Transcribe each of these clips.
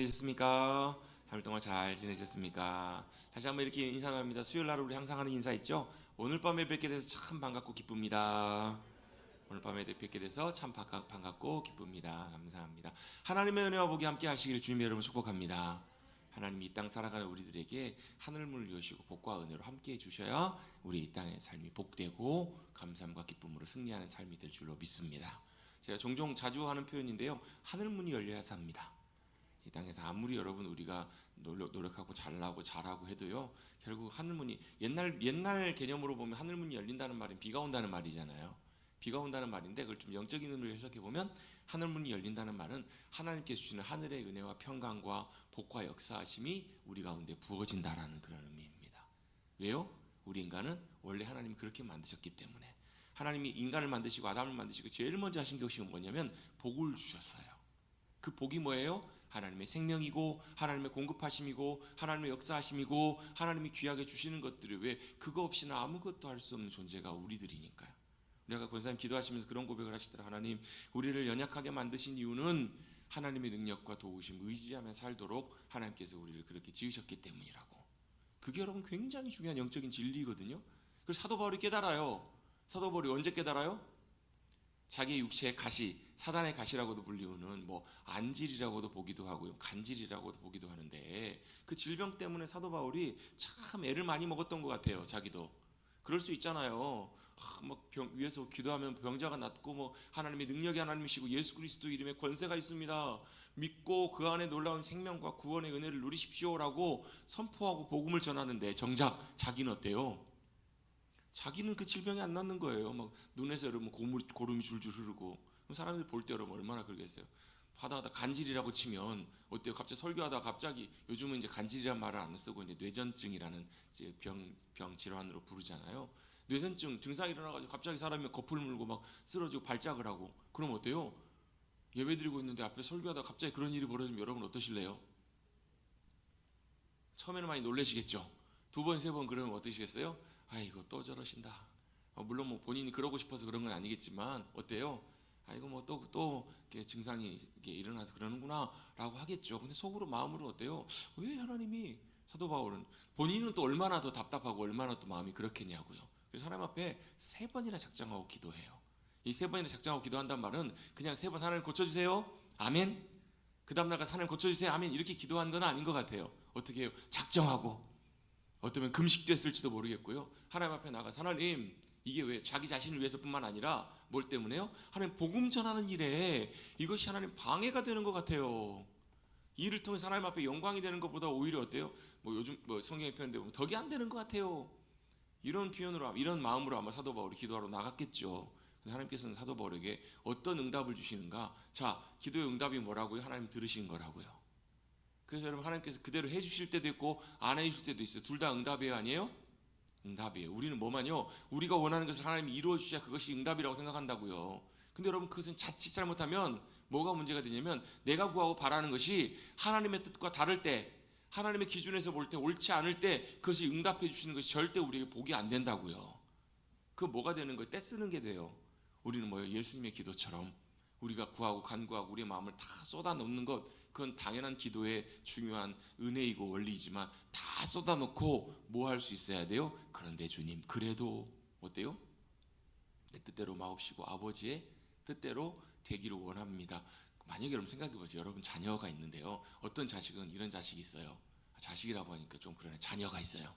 지내셨습니까? 3일 동안 잘 지내셨습니까? 다시 한번 이렇게 인사 나눕니다. 수요일 날 우리 항상 하는 인사 있죠? 오늘 밤에 뵙게 돼서 참 반갑고 기쁩니다. 오늘 밤에 뵙게 돼서 참 반갑고 기쁩니다. 감사합니다. 하나님의 은혜와 복이 함께 하시기를 주님의 이름으로 축복합니다. 하나님이 이 땅 살아가는 우리들에게 하늘문을 여시고 복과 은혜로 함께 해주셔야 우리 이 땅의 삶이 복되고 감사함과 기쁨으로 승리하는 삶이 될 줄로 믿습니다. 제가 종종 자주 하는 표현인데요, 하늘문이 열려야 삽니다. 이 땅에서 아무리 여러분 우리가 노력하고 잘하고 해도요, 결국 하늘문이 옛날 개념으로 보면 하늘문이 열린다는 말은 비가 온다는 말이잖아요. 비가 온다는 말인데 그걸 좀 영적인 의미로 해석해 보면 하늘문이 열린다는 말은 하나님께서 주시는 하늘의 은혜와 평강과 복과 역사하심이 우리 가운데 부어진다라는 그런 의미입니다. 왜요? 우리 인간은 원래 하나님이 그렇게 만드셨기 때문에. 하나님이 인간을 만드시고 아담을 만드시고 제일 먼저 하신 것이 뭐냐면 복을 주셨어요. 그 복이 뭐예요? 하나님의 생명이고 하나님의 공급하심이고 하나님의 역사하심이고 하나님이 귀하게 주시는 것들이, 왜 그거 없이는 아무것도 할 수 없는 존재가 우리들이니까요. 우리가 권사님 기도하시면서 그런 고백을 하시더라. 하나님, 우리를 연약하게 만드신 이유는 하나님의 능력과 도우심 의지하며 살도록 하나님께서 우리를 그렇게 지으셨기 때문이라고. 그게 여러분 굉장히 중요한 영적인 진리거든요. 그래서 사도 바울이 깨달아요. 사도 바울이 언제 깨달아요? 자기 육체의 가시, 사단의 가시라고도 불리우는 안질이라고도 보기도 하고요, 간질이라고도 보기도 하는데, 그 질병 때문에 사도 바울이 참 애를 많이 먹었던 것 같아요. 자기도 그럴 수 있잖아요. 위에서 기도하면 병자가 낫고 하나님의 능력이 하나님이시고 예수 그리스도 이름에 권세가 있습니다, 믿고 그 안에 놀라운 생명과 구원의 은혜를 누리십시오라고 선포하고 복음을 전하는데, 정작 자기는 어때요? 자기는 그 질병이 안 낫는 거예요. 눈에서 여러분 고름이 줄줄 흐르고. 그럼 사람들이 볼 때 여러분 얼마나 그러겠어요. 하다하다 간질이라고 치면 어때요? 갑자기 설교하다가 갑자기, 요즘은 이제 간질이라는 말을 안 쓰고 이제 뇌전증이라는 이제 병 질환으로 부르잖아요. 뇌전증 증상이 일어나가지고 갑자기 사람이 거풀 물고 막 쓰러지고 발작을 하고, 그럼 어때요? 예배드리고 있는데 앞에 설교하다가 갑자기 그런 일이 벌어지면 여러분 어떠실래요? 처음에는 많이 놀라시겠죠. 두 번, 세 번 그러면 어떠시겠어요? 아이고 또 저러신다. 물론 본인이 그러고 싶어서 그런 건 아니겠지만 어때요? 아이고 또 증상이 이렇게 일어나서 그러는구나라고 하겠죠. 근데 속으로 마음으로 어때요? 왜 하나님이, 사도 바울은 본인은 또 얼마나 더 답답하고 얼마나 또 마음이 그렇겠냐고요. 그래서 하나님 앞에 3번이나 작정하고 기도해요. 이 3번이나 작정하고 기도한단 말은 그냥 3번 하나님 고쳐주세요, 아멘, 그 다음날 하나님 고쳐주세요, 아멘, 이렇게 기도한 건 아닌 것 같아요. 어떻게 해요? 작정하고, 어쩌면 금식도 했을지도 모르겠고요, 하나님 앞에 나가서 하나님, 이게 왜 자기 자신을 위해서뿐만 아니라 뭘 때문에요? 하나님 복음 전하는 일에 이것이 하나님 방해가 되는 것 같아요. 이를 통해서 하나님 앞에 영광이 되는 것보다 오히려 어때요? 요즘 성경의 표현대 보면 덕이 안 되는 것 같아요. 이런 표현으로, 이런 마음으로 아마 사도 바울이 기도하러 나갔겠죠. 하나님께서는 사도 바울에게 어떤 응답을 주시는가? 자, 기도의 응답이 뭐라고요? 하나님 들으신 거라고요. 그래서 여러분, 하나님께서 그대로 해주실 때도 있고 안 해주실 때도 있어요. 둘 다 응답이에요, 아니에요? 응답이에요. 우리는 뭐만요? 우리가 원하는 것을 하나님이 이루어 주셔야 그것이 응답이라고 생각한다고요. 근데 여러분, 그것은 자칫 잘못하면 뭐가 문제가 되냐면, 내가 구하고 바라는 것이 하나님의 뜻과 다를 때, 하나님의 기준에서 볼 때 옳지 않을 때 그것이 응답해 주시는 것이 절대 우리에게 복이 안 된다고요. 그 뭐가 되는 거예요? 떼쓰는 게 돼요. 우리는 뭐예요? 예수님의 기도처럼 우리가 구하고 간구하고 우리의 마음을 다 쏟아놓는 것, 그건 당연한 기도의 중요한 은혜이고 원리이지만, 다 쏟아놓고 뭐 할 수 있어야 돼요? 그런데 주님, 그래도 어때요? 내 뜻대로 마옵시고 아버지의 뜻대로 되기를 원합니다. 만약에 여러분 생각해 보세요. 여러분 자녀가 있는데요, 어떤 자식은 이런 자식이 있어요. 자식이라고 하니까 좀 그러네. 자녀가 있어요.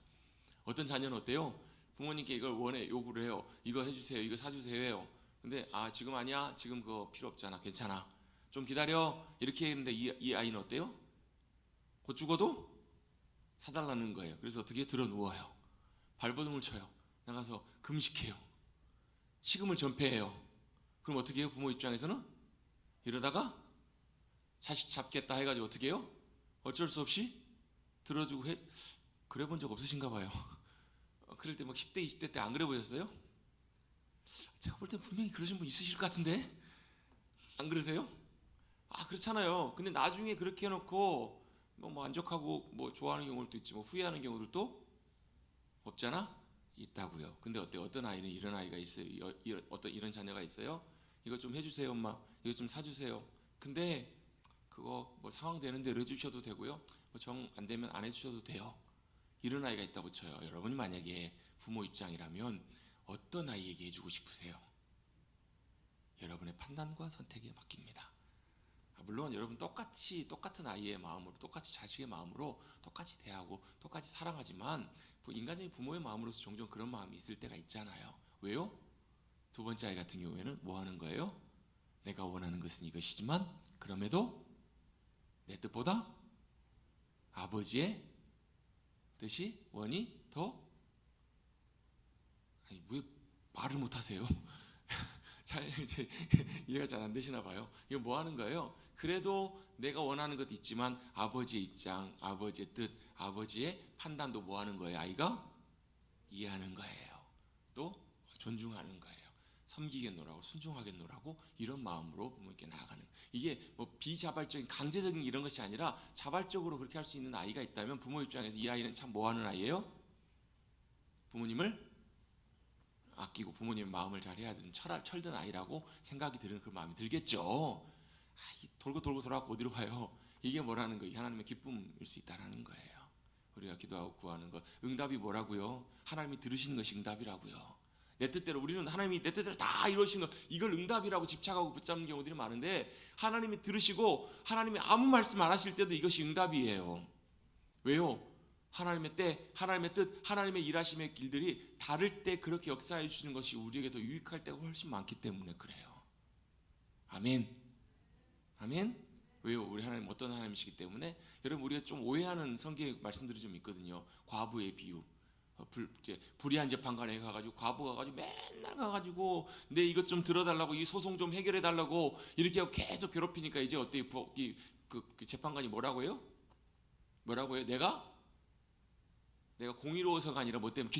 어떤 자녀는 어때요? 부모님께 이걸 원해, 요구를 해요. 이거 해주세요, 이거 사주세요 해요. 근데 지금 아니야, 지금 그거 필요 없잖아, 괜찮아, 좀 기다려, 이렇게 했는데 이 아이는 어때요? 곧 죽어도 사달라는 거예요. 그래서 어떻게 들어 누워요. 발버둥을 쳐요. 나가서 금식해요. 식음을 전폐해요. 그럼 어떻게 해요? 부모 입장에서는 이러다가 자식 잡겠다 해가지고 어떻게 해요? 어쩔 수 없이 들어주고 해. 그래 본 적 없으신가 봐요. 그럴 때 10대 20대 때 안 그래 보셨어요? 제가 볼 때 분명히 그러신 분 있으실 것 같은데, 안 그러세요? 그렇잖아요. 근데 나중에 그렇게 해놓고 만족하고 좋아하는 경우도 있지, 후회하는 경우들도 없잖아? 있다고요. 근데 어떤 아이는 이런 아이가 있어요. 어떤 이런 자녀가 있어요. 이거 좀 해주세요, 엄마. 이거 좀 사주세요. 근데 그거 뭐 상황 되는 대로 해주셔도 되고요. 뭐 정 안 되면 안 해주셔도 돼요. 이런 아이가 있다고 쳐요. 여러분이 만약에 부모 입장이라면 어떤 아이에게 해주고 싶으세요? 여러분의 판단과 선택에 맡깁니다. 물론 여러분 똑같은 아이의 마음으로, 똑같이 자식의 마음으로 똑같이 대하고 똑같이 사랑하지만 인간적인 부모의 마음으로서 종종 그런 마음이 있을 때가 있잖아요. 왜요? 두 번째 아이 같은 경우에는 뭐 하는 거예요? 내가 원하는 것은 이것이지만 그럼에도 내 뜻보다 아버지의 뜻이 원이 더. 아니, 왜 말을 못하세요? 잘 이해가 잘 안 되시나 봐요. 이거 뭐 하는 거예요? 그래도 내가 원하는 것 있지만 아버지의 입장, 아버지의 뜻, 아버지의 판단도 뭐 하는 거예요? 아이가 이해하는 거예요. 또 존중하는 거예요. 섬기겠노라고, 순종하겠노라고 이런 마음으로 부모님께 나아가는. 이게 뭐 비자발적인 강제적인 이런 것이 아니라 자발적으로 그렇게 할 수 있는 아이가 있다면 부모 입장에서 이 아이는 참 뭐 하는 아이예요? 부모님을 아끼고 부모님의 마음을 잘 해야 되는 철든 아이라고 생각이 드는 그런 마음이 들겠죠. 돌고 돌아가고 어디로 가요? 이게 뭐라는 거예요? 하나님의 기쁨일 수 있다라는 거예요. 우리가 기도하고 구하는 것, 응답이 뭐라고요? 하나님이 들으시는 것이 응답이라고요. 내 뜻대로, 우리는 하나님이 내 뜻대로 다 이루시는 것, 이걸 응답이라고 집착하고 붙잡는 경우들이 많은데, 하나님이 들으시고 하나님이 아무 말씀 안 하실 때도 이것이 응답이에요. 왜요? 하나님의 때, 하나님의 뜻, 하나님의 일하심의 길들이 다를 때 그렇게 역사해 주시는 것이 우리에게 더 유익할 때가 훨씬 많기 때문에 그래요. 아멘. 아멘. 왜요? 우리 하나님 어떤 하나님이시기 때문에. 여러분, 우리가 좀 오해하는 성경의 말씀들이 좀 있거든요. 과부의 비유. 불의한 재판관에 가가지고 과부 가가지고 맨날 가가지고 내 이것 좀 들어달라고, 이 소송 좀 해결해달라고 이렇게 하고 계속 괴롭히니까 이제 어때요? 그 재판관이 뭐라고 해요? 내가 공의로워서가 아니라 뭐 때문에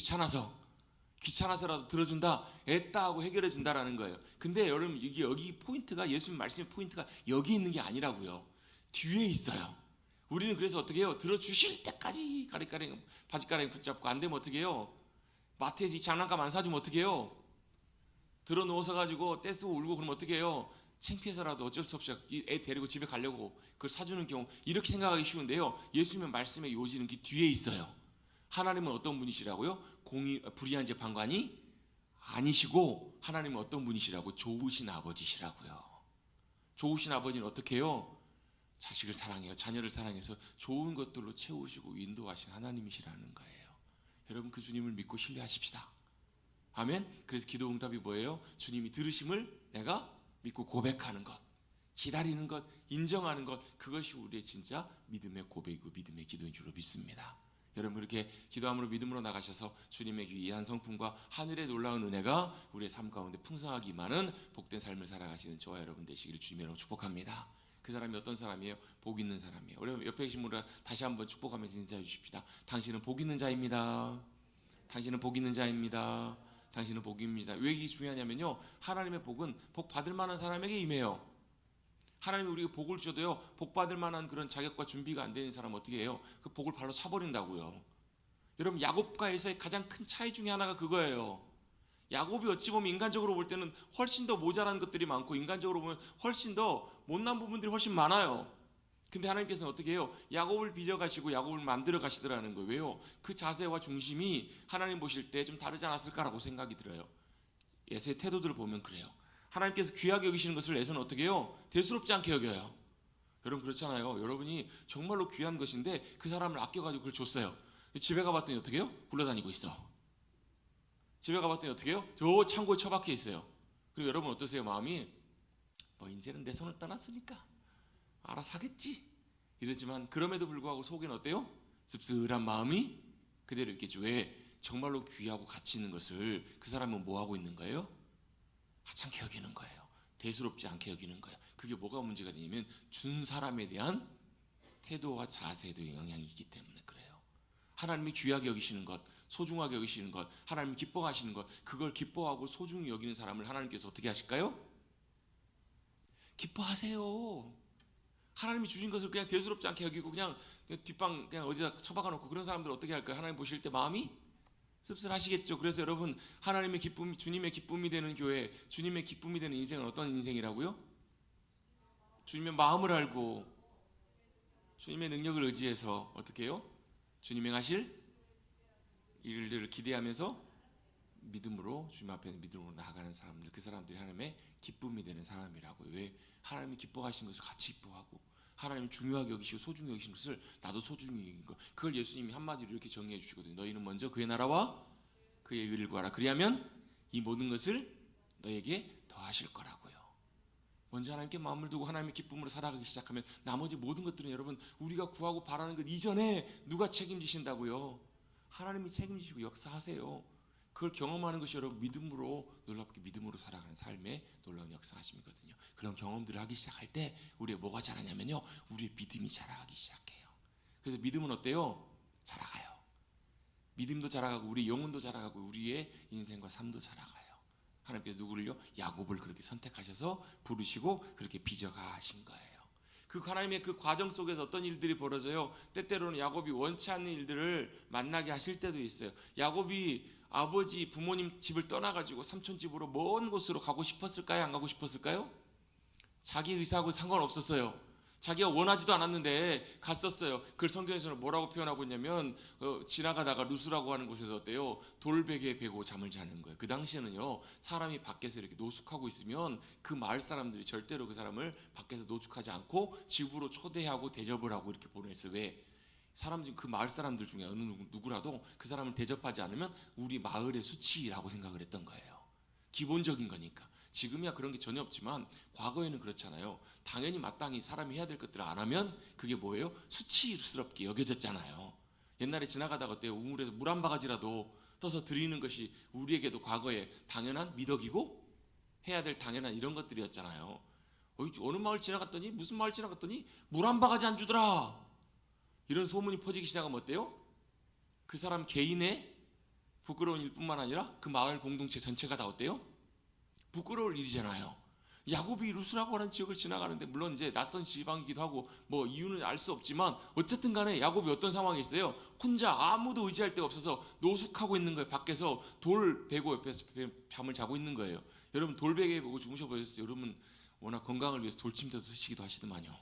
귀찮아서라도 들어준다, 애따 하고 해결해 준다라는 거예요. 근데 여러분, 이게 여기 포인트가, 예수님 말씀의 포인트가 여기 있는 게 아니라고요. 뒤에 있어요. 우리는 그래서 어떻게 해요? 들어주실 때까지 바지가랑이 붙잡고, 안 되면 어떻게 해요? 마트에서 이 장난감 안 사주면 어떻게 해요? 들어 누워서 가지고 떼쓰고 울고 그러면 어떻게 해요? 창피해서라도 어쩔 수 없이 애 데리고 집에 가려고 그걸 사주는 경우, 이렇게 생각하기 쉬운데요. 예수님의 말씀의 요지는 그 뒤에 있어요. 하나님은 어떤 분이시라고요? 불의한 재판관이 아니시고, 하나님은 어떤 분이시라고? 좋으신 아버지시라고요. 좋으신 아버지는 어떻게 해요? 자식을 사랑해요. 자녀를 사랑해서 좋은 것들로 채우시고 인도하신 하나님이시라는 거예요. 여러분, 그 주님을 믿고 신뢰하십시다. 아멘. 그래서 기도 응답이 뭐예요? 주님이 들으심을 내가 믿고 고백하는 것, 기다리는 것, 인정하는 것, 그것이 우리의 진짜 믿음의 고백이고 믿음의 기도인 줄로 믿습니다. 여러분, 그렇게 기도함으로 믿음으로 나가셔서 주님의 귀한 성품과 하늘의 놀라운 은혜가 우리의 삶 가운데 풍성하기만은 복된 삶을 살아가시는 저와 여러분 되시기를 주님으로 축복합니다. 그 사람이 어떤 사람이에요? 복 있는 사람이에요. 우리 옆에 계신 분을 다시 한번 축복하면서 인사해 주십시다. 당신은 복 있는 자입니다. 당신은 복 있는 자입니다. 당신은 복입니다. 왜 이게 중요하냐면요, 하나님의 복은 복 받을 만한 사람에게 임해요. 하나님이 우리에게 복을 주셔도요, 복 받을 만한 그런 자격과 준비가 안 되는 사람은 어떻게 해요? 그 복을 발로 차버린다고요. 여러분, 야곱과 에서의 가장 큰 차이 중에 하나가 그거예요. 야곱이 어찌 보면 인간적으로 볼 때는 훨씬 더 모자란 것들이 많고, 인간적으로 보면 훨씬 더 못난 부분들이 훨씬 많아요. 근데 하나님께서는 어떻게 해요? 야곱을 빚어가시고 야곱을 만들어 가시더라는 거예요. 왜요? 그 자세와 중심이 하나님 보실 때 좀 다르지 않았을까라고 생각이 들어요. 에서의 태도들을 보면 그래요. 하나님께서 귀하게 여기시는 것을 에서는 어떻게 해요? 대수롭지 않게 여겨요. 여러분, 그렇잖아요. 여러분이 정말로 귀한 것인데 그 사람을 아껴가지고 그걸 줬어요. 집에 가봤더니 어떻게 해요? 굴러다니고 있어. 집에 가봤더니 어떻게 해요? 저 창고에 처박혀 있어요. 그리고 여러분 어떠세요? 마음이 뭐 이제는 내 손을 떠났으니까 알아서 하겠지 이러지만, 그럼에도 불구하고 속에는 어때요? 씁쓸한 마음이 그대로 있겠죠. 왜? 정말로 귀하고 가치 있는 것을 그 사람은 뭐 하고 있는 거예요? 하찮게 여기는 거예요. 대수롭지 않게 여기는 거예요. 그게 뭐가 문제가 되냐면 준 사람에 대한 태도와 자세에도 영향이 있기 때문에 그래요. 하나님이 귀하게 여기시는 것, 소중하게 여기시는 것, 하나님이 기뻐하시는 것, 그걸 기뻐하고 소중히 여기는 사람을 하나님께서 어떻게 하실까요? 기뻐하세요. 하나님이 주신 것을 그냥 대수롭지 않게 여기고 그냥 뒷방 그냥 어디다 처박아 놓고 그런 사람들 어떻게 할까요? 하나님 보실 때 마음이 씁쓸하시겠죠. 그래서 여러분, 하나님의 기쁨이, 주님의 기쁨이 되는 교회, 주님의 기쁨이 되는 인생은 어떤 인생이라고요? 주님의 마음을 알고 주님의 능력을 의지해서 어떻게 해요? 주님 행하실 일들을 기대하면서 믿음으로 주님 앞에 믿음으로 나아가는 사람들, 그 사람들이 하나님의 기쁨이 되는 사람이라고요. 왜? 하나님이 기뻐하신 것을 같이 기뻐하고 하나님이 중요하게 여기시고 소중히 여기신 것을 나도 소중히 여긴 거. 그걸 예수님이 한마디로 이렇게 정의해 주시거든요. 너희는 먼저 그의 나라와 그의 의를 구하라. 그리하면 이 모든 것을 너에게 더하실 거라고요. 먼저 하나님께 마음을 두고 하나님의 기쁨으로 살아가기 시작하면 나머지 모든 것들은 여러분 우리가 구하고 바라는 것 이전에 누가 책임지신다고요? 하나님이 책임지시고 역사하세요. 그걸 경험하는 것이 여러분 믿음으로 놀랍게 믿음으로 살아가는 삶의 놀라운 역사하심이거든요. 그런 경험들을 하기 시작할 때 우리의 뭐가 자라냐면요, 우리의 믿음이 자라기 시작해요. 그래서 믿음은 어때요? 자라가요. 믿음도 자라가고 우리 영혼도 자라가고 우리의 인생과 삶도 자라가요. 하나님께서 누구를요? 야곱을 그렇게 선택하셔서 부르시고 그렇게 빚어가신 거예요. 그 하나님의 그 과정 속에서 어떤 일들이 벌어져요? 때때로는 야곱이 원치 않는 일들을 만나게 하실 때도 있어요. 야곱이 아버지 부모님 집을 떠나가지고 삼촌 집으로 먼 곳으로 가고 싶었을까요? 안 가고 싶었을까요? 자기 의사하고 상관없었어요. 자기가 원하지도 않았는데 갔었어요. 그걸 성경에서는 뭐라고 표현하고 있냐면 지나가다가 루스라고 하는 곳에서 어때요? 돌베개에 베고 잠을 자는 거예요. 그 당시에는요, 사람이 밖에서 이렇게 노숙하고 있으면 그 마을 사람들이 절대로 그 사람을 밖에서 노숙하지 않고 집으로 초대하고 대접을 하고 이렇게 보냈어요. 왜? 사람 중 그 마을 사람들 중에 어느 누구라도 그 사람을 대접하지 않으면 우리 마을의 수치라고 생각을 했던 거예요. 기본적인 거니까. 지금이야 그런 게 전혀 없지만 과거에는 그렇잖아요. 당연히 마땅히 사람이 해야 될 것들을 안 하면 그게 뭐예요? 수치스럽게 여겨졌잖아요. 옛날에 지나가다가 어때요? 우물에서 물 한 바가지라도 떠서 드리는 것이 우리에게도 과거에 당연한 미덕이고 해야 될 당연한 이런 것들이었잖아요. 어느 마을 지나갔더니 무슨 마을 지나갔더니 물 한 바가지 안 주더라. 이런 소문이 퍼지기 시작하면 어때요? 그 사람 개인의 부끄러운 일뿐만 아니라 그 마을 공동체 전체가 다 어때요? 부끄러울 일이잖아요. 야곱이 루스라고 하는 지역을 지나가는데 물론 이제 낯선 지방이기도 하고 뭐 이유는 알 수 없지만 어쨌든 간에 야곱이 어떤 상황에 있어요? 혼자 아무도 의지할 데가 없어서 노숙하고 있는 거예요. 밖에서 돌 베고 옆에서 잠을 자고 있는 거예요. 여러분 돌베개 보고 주무셔 보셨어요? 여러분 워낙 건강을 위해서 돌침대도 쓰시기도 하시더만요.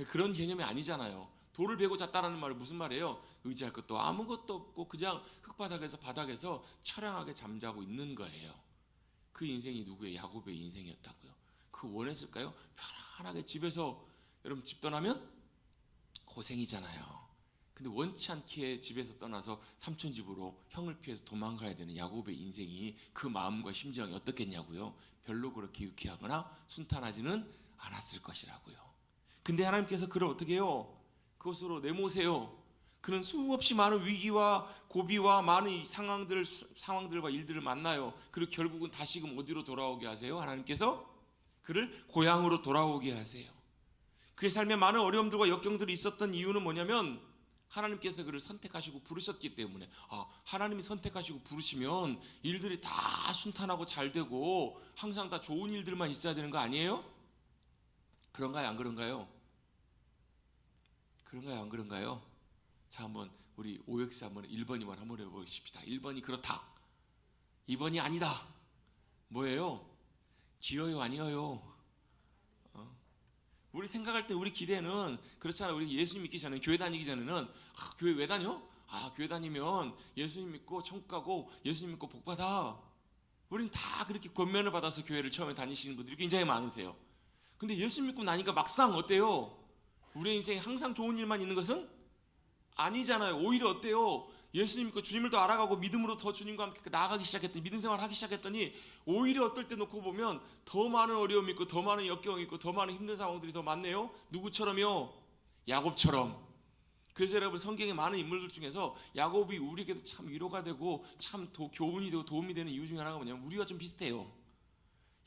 그런 개념이 아니잖아요. 돌을 베고 잤다라는 말은 무슨 말이에요? 의지할 것도 아무것도 없고 그냥 흙바닥에서 바닥에서 처량하게 잠자고 있는 거예요. 그 인생이 누구의? 야곱의 인생이었다고요. 그 원했을까요? 편안하게 집에서, 여러분 집 떠나면 고생이잖아요. 근데 원치 않게 집에서 떠나서 삼촌 집으로 형을 피해서 도망가야 되는 야곱의 인생이 그 마음과 심정이 어떻겠냐고요. 별로 그렇게 유쾌하거나 순탄하지는 않았을 것이라고요. 근데 하나님께서 그를 어떻게 해요? 그것으로 내모세요. 그는 수없이 많은 위기와 고비와 많은 상황들과 일들을 만나요. 그리고 결국은 다시금 어디로 돌아오게 하세요? 하나님께서 그를 고향으로 돌아오게 하세요. 그의 삶에 많은 어려움들과 역경들이 있었던 이유는 뭐냐면 하나님께서 그를 선택하시고 부르셨기 때문에. 하나님이 선택하시고 부르시면 일들이 다 순탄하고 잘 되고 항상 다 좋은 일들만 있어야 되는 거 아니에요? 그런가요? 안 그런가요? 그런가요? 안 그런가요? 자, 한번 우리 OX 한번 1번, 2번 한번 해보십시다. 1번이 그렇다. 2번이 아니다. 뭐예요? 기어요, 아니어요? 우리 생각할 때 우리 기대는 그렇잖아요. 우리 예수님 믿기 전에 교회 다니기 전에는 교회 왜 다녀? 교회 다니면 예수님 믿고 천국 가고 예수님 믿고 복 받아. 우린 다 그렇게 권면을 받아서 교회를 처음에 다니시는 분들이 굉장히 많으세요. 근데 예수님 믿고 나니까 막상 어때요? 우리 인생에 항상 좋은 일만 있는 것은 아니잖아요. 오히려 어때요? 예수님 믿고 주님을 더 알아가고 믿음으로 더 주님과 함께 나아가기 시작했더니 믿음 생활을 하기 시작했더니 오히려 어떨 때 놓고 보면 더 많은 어려움이 있고 더 많은 역경이 있고 더 많은 힘든 상황들이 더 많네요. 누구처럼요? 야곱처럼. 그래서 여러분 성경의 많은 인물들 중에서 야곱이 우리에게도 참 위로가 되고 참 교훈이 되고 도움이 되는 이유 중에 하나가 뭐냐면 우리와 좀 비슷해요.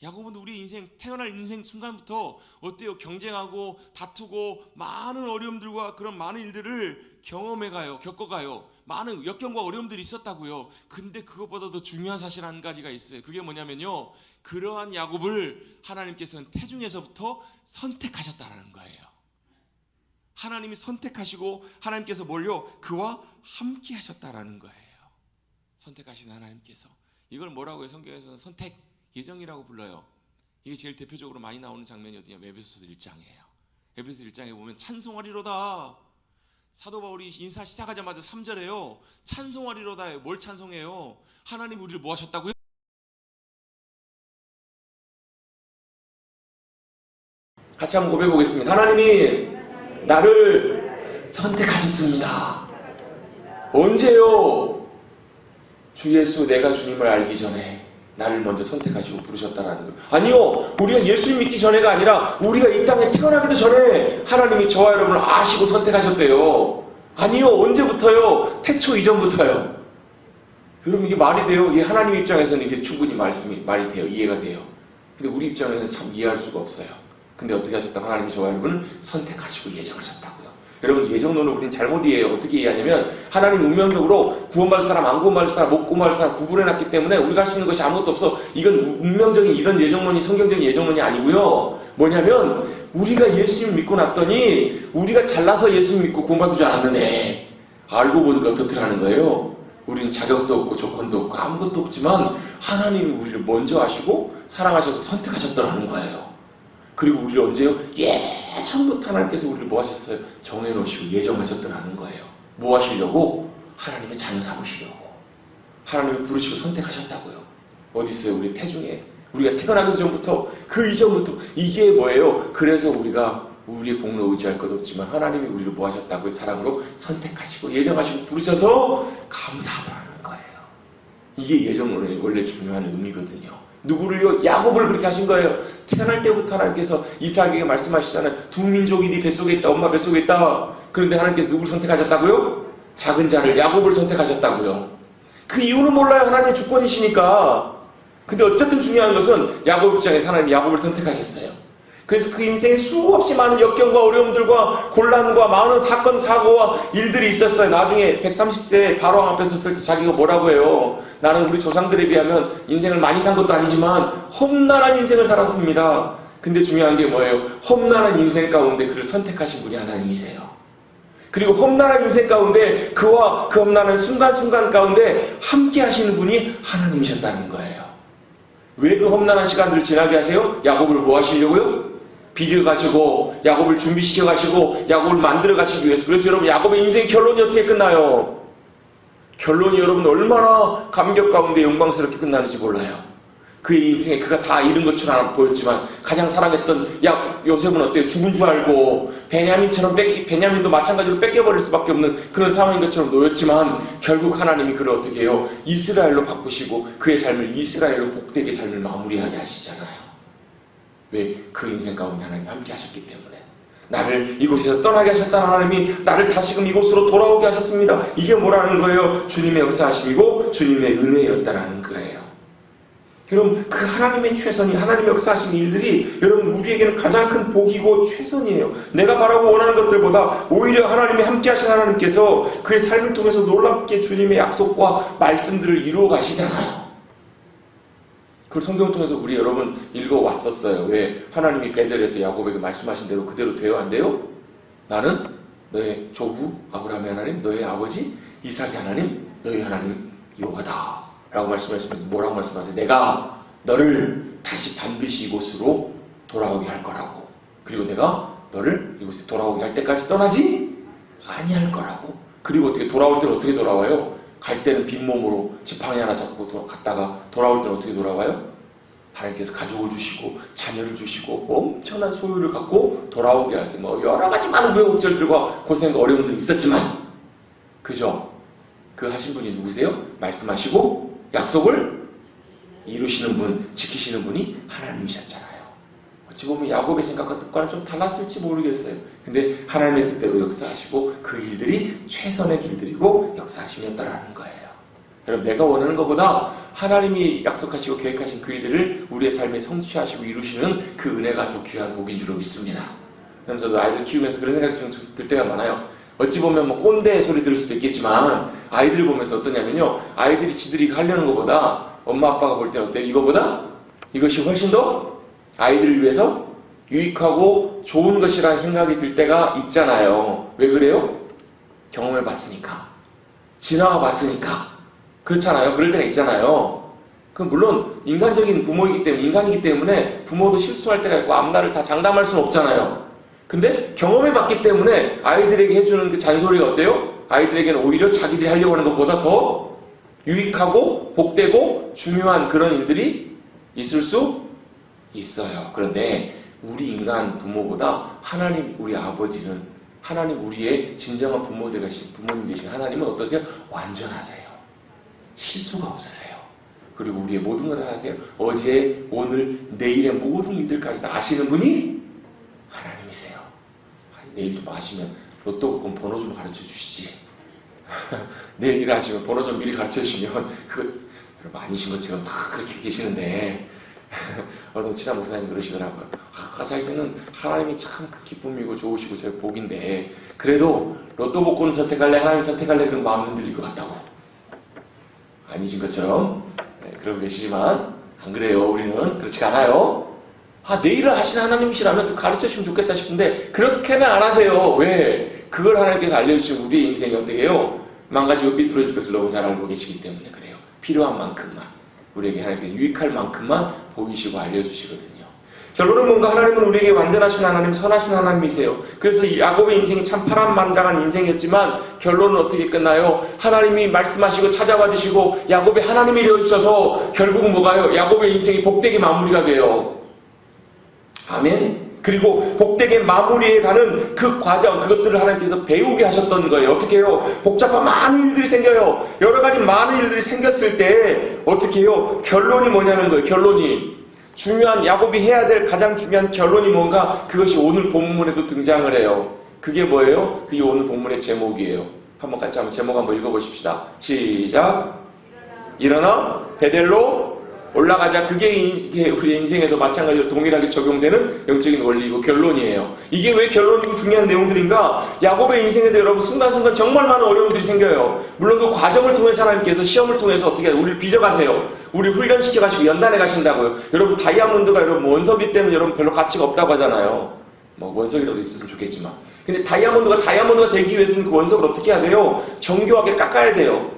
야곱은 우리 인생 태어날 인생 순간부터 어때요? 경쟁하고 다투고 많은 어려움들과 그런 많은 일들을 경험해가요, 겪어가요. 많은 역경과 어려움들이 있었다고요. 근데 그것보다 더 중요한 사실 한 가지가 있어요. 그게 뭐냐면요, 그러한 야곱을 하나님께서는 태중에서부터 선택하셨다라는 거예요. 하나님이 선택하시고 하나님께서 뭘요? 그와 함께 하셨다라는 거예요. 선택하신 하나님께서. 이걸 뭐라고 해요? 성경에서는 선택 예정이라고 불러요. 이게 제일 대표적으로 많이 나오는 장면이 어디냐? 에베소서 1장이에요. 에베소 1장에 보면 찬송하리로다. 사도 바울이 인사 시작하자마자 3절에요. 찬송하리로다. 뭘 찬송해요? 하나님 우리를 뭐 하셨다고요? 같이 한번 고백해 보겠습니다. 하나님이 나를 선택하셨습니다. 언제요? 주 예수 내가 주님을 알기 전에 나를 먼저 선택하시고 부르셨다는 거예요. 아니요, 우리가 예수님 믿기 전에가 아니라 우리가 이 땅에 태어나기도 전에 하나님이 저와 여러분을 아시고 선택하셨대요. 아니요, 언제부터요? 태초 이전부터요. 여러분, 이게 말이 돼요? 이게 하나님 입장에서는 이게 충분히 말이 돼요. 이해가 돼요. 근데 우리 입장에서는 참 이해할 수가 없어요. 근데 어떻게 하셨다? 하나님이 저와 여러분을 선택하시고 예정하셨다고요. 여러분, 예정론을 우리는 잘못 이해해요. 어떻게 이해하냐면 하나님 운명적으로 구원받을 사람, 안 구원받을 사람, 못 구원받을 사람 구분해놨기 때문에 우리가 할 수 있는 것이 아무것도 없어. 이건 운명적인 이런 예정론이 성경적인 예정론이 아니고요. 뭐냐면 우리가 예수님 믿고 났더니 우리가 잘나서 예수님 믿고 구원받을 줄 알았는데 알고 보니까 어떻더라는 거예요. 우리는 자격도 없고 조건도 없고 아무것도 없지만 하나님이 우리를 먼저 아시고 사랑하셔서 선택하셨더라는 거예요. 그리고 우리를 언제요? 예전부터 하나님께서 우리를 뭐 하셨어요? 정해놓으시고 예정하셨더라는 거예요. 뭐 하시려고? 하나님의 자녀 삼으시려고. 하나님을 부르시고 선택하셨다고요. 어디 있어요? 우리 태중에. 우리가 태어나기 전부터, 그 이전부터. 이게 뭐예요? 그래서 우리가 우리의 공로 의지할 것 없지만 하나님이 우리를 뭐 하셨다고요? 사랑으로 선택하시고 예정하시고 부르셔서 감사하더라는 거예요. 이게 예정론의 원래 중요한 의미거든요. 누구를요? 야곱을 그렇게 하신 거예요. 태어날 때부터 하나님께서 이삭에게 말씀하시잖아요. 두 민족이 네 뱃속에 있다. 엄마 뱃속에 있다. 그런데 하나님께서 누구를 선택하셨다고요? 작은 자를, 야곱을 선택하셨다고요. 그 이유는 몰라요. 하나님의 주권이시니까. 근데 어쨌든 중요한 것은 야곱 입장에서 하나님이 야곱을 선택하셨어요. 그래서 그 인생에 수없이 많은 역경과 어려움들과 곤란과 많은 사건, 사고와 일들이 있었어요. 나중에 130세에 바로왕 앞에 섰을 때 자기가 뭐라고 해요? 나는 우리 조상들에 비하면 인생을 많이 산 것도 아니지만 험난한 인생을 살았습니다. 근데 중요한 게 뭐예요? 험난한 인생 가운데 그를 선택하신 분이 하나님이세요. 그리고 험난한 인생 가운데 그와 그 험난한 순간순간 가운데 함께 하시는 분이 하나님이셨다는 거예요. 왜 그 험난한 시간들을 지나게 하세요? 야곱을 뭐 하시려고요? 빚을 가시고 야곱을 준비시켜 가시고 야곱을 만들어 가시기 위해서. 그래서 여러분, 야곱의 인생의 결론이 어떻게 끝나요? 결론이 여러분 얼마나 감격 가운데 영광스럽게 끝나는지 몰라요. 그의 인생에 그가 다 잃은 것처럼 보였지만 가장 사랑했던 요셉은 어때요? 죽은 줄 알고 베냐민도 마찬가지로 뺏겨버릴 수밖에 없는 그런 상황인 것처럼 놓였지만 결국 하나님이 그를 어떻게 해요? 이스라엘로 바꾸시고 그의 삶을 이스라엘로 복되게 삶을 마무리하게 하시잖아요. 왜? 그 인생 가운데 하나님이 함께 하셨기 때문에. 나를 이곳에서 떠나게 하셨다는 하나님이 나를 다시금 이곳으로 돌아오게 하셨습니다. 이게 뭐라는 거예요? 주님의 역사하심이고 주님의 은혜였다라는 거예요. 여러분, 그 하나님의 최선이, 하나님의 역사하신 일들이 여러분 우리에게는 가장 큰 복이고 최선이에요. 내가 바라고 원하는 것들보다 오히려 하나님이 함께 하신 하나님께서 그의 삶을 통해서 놀랍게 주님의 약속과 말씀들을 이루어 가시잖아요. 그걸 성경을 통해서 우리 여러분 읽어왔었어요. 왜? 하나님이 베델에서 야곱에게 말씀하신 대로 그대로 돼요? 안 돼요? 나는 너의 조부 아브라함의 하나님, 너의 아버지 이삭의 하나님, 너의 하나님 여호와다 라고 말씀하시면서 뭐라고 말씀하세요? 내가 너를 다시 반드시 이곳으로 돌아오게 할 거라고. 그리고 내가 너를 이곳에 돌아오게 할 때까지 떠나지 아니할 거라고. 그리고 어떻게 돌아올 때는 어떻게 돌아와요? 갈 때는 빈몸으로 지팡이 하나 잡고 갔다가 돌아올 때는 어떻게 돌아와요? 하나님께서 가족을 주시고 자녀를 주시고 엄청난 소유를 갖고 돌아오게 하세요. 뭐 여러 가지 많은 우여곡절들과 고생과 어려움들이 있었지만 그죠? 그 하신 분이 누구세요? 말씀하시고 약속을 이루시는 분, 지키시는 분이 하나님이셨잖아요. 어찌 보면 야곱의 생각과 뜻과는 좀 달랐을지 모르겠어요. 근데 하나님의 뜻대로 역사하시고 그 일들이 최선의 길들이고 역사하심이었다라는 거예요. 여러분, 내가 원하는 것보다 하나님이 약속하시고 계획하신 그 일들을 우리의 삶에 성취하시고 이루시는 그 은혜가 더 귀한 복인 줄로 믿습니다. 그럼 저도 아이들 키우면서 그런 생각이 좀 들 때가 많아요. 어찌 보면 뭐 꼰대 소리 들을 수도 있겠지만 아이들 보면서 어떠냐면요, 아이들이 지들이 하려는 것보다 엄마 아빠가 볼 때는 어때요? 이거보다 이것이 훨씬 더 아이들을 위해서 유익하고 좋은 것이라는 생각이 들 때가 있잖아요. 왜 그래요? 경험해 봤으니까, 지나와 봤으니까. 그렇잖아요. 그럴 때가 있잖아요. 그 물론 인간적인 부모이기 때문에, 인간이기 때문에 부모도 실수할 때가 있고 앞날을 다 장담할 수는 없잖아요. 근데 경험해봤기 때문에 아이들에게 해주는 그 잔소리가 어때요? 아이들에게는 오히려 자기들이 하려고 하는 것보다 더 유익하고 복되고 중요한 그런 일들이 있을 수 있어요. 그런데 우리 인간 부모보다 하나님 우리 아버지는 하나님 우리의 진정한 부모님 되신 하나님은 어떠세요? 완전하세요. 실수가 없으세요. 그리고 우리의 모든 걸 다 아세요. 어제, 오늘, 내일의 모든 일들까지 다 아시는 분이 하나님이세요. 내일 좀 아시면 로또 그건 번호 좀 가르쳐 주시지. 내일 일 아시면 번호 좀 미리 가르쳐 주시면 그거 아니신 것처럼 다 그렇게 계시는데 어떤 친한 목사님 그러시더라고요. 자기는 하나님이 참 그 기쁨이고 좋으시고 제 복인데 그래도 로또 복권 선택할래 하나님 선택할래 그런 마음 흔들릴 것 같다고. 아니신 것처럼 그러고 계시지만 안 그래요. 우리는 그렇지가 않아요. 내일을 하신 하나님이시라면 좀 가르쳐 주시면 좋겠다 싶은데 그렇게는 안 하세요. 왜? 그걸 하나님께서 알려주시면 우리의 인생이 어떻게 해요? 망가지고 삐뚤어질 것을 너무 잘 알고 계시기 때문에 그래요. 필요한 만큼만 우리에게 하나님께서 유익할 만큼만 보이시고 알려주시거든요. 결론은 뭔가 하나님은 우리에게 완전하신 하나님, 선하신 하나님이세요. 그래서 야곱의 인생이 참 파란만장한 인생이었지만 결론은 어떻게 끝나요? 하나님이 말씀하시고 찾아와 주시고 야곱의 하나님이 되어주셔서 결국은 뭐가요? 야곱의 인생이 복되게 마무리가 돼요. 아멘. 그리고 복되게 마무리해 가는 그 과정, 그것들을 하나님께서 배우게 하셨던 거예요. 어떻게 해요? 복잡한 많은 일들이 생겨요. 여러 가지 많은 일들이 생겼을 때 어떻게 해요? 결론이 뭐냐는 거예요. 결론이. 중요한 야곱이 해야 될 가장 중요한 결론이 뭔가 그것이 오늘 본문에도 등장을 해요. 그게 뭐예요? 그게 오늘 본문의 제목이에요. 한번 같이 한번 제목 한번 읽어보십시다. 시작. 일어나 베델로 올라가자. 그게 우리 인생에도 마찬가지로 동일하게 적용되는 영적인 원리이고 결론이에요. 이게 왜 결론이고 중요한 내용들인가? 야곱의 인생에도 여러분 순간순간 정말 많은 어려움들이 생겨요. 물론 그 과정을 통해서 하나님께서 시험을 통해서 어떻게 우리를 빚어가세요. 우리를 훈련시켜 가시고 연단해 가신다고요. 여러분 다이아몬드가 여러분 원석이 때문에 여러분 별로 가치가 없다고 하잖아요. 뭐 원석이라도 있었으면 좋겠지만. 근데 다이아몬드가 되기 위해서는 그 원석을 어떻게 해야 돼요? 정교하게 깎아야 돼요.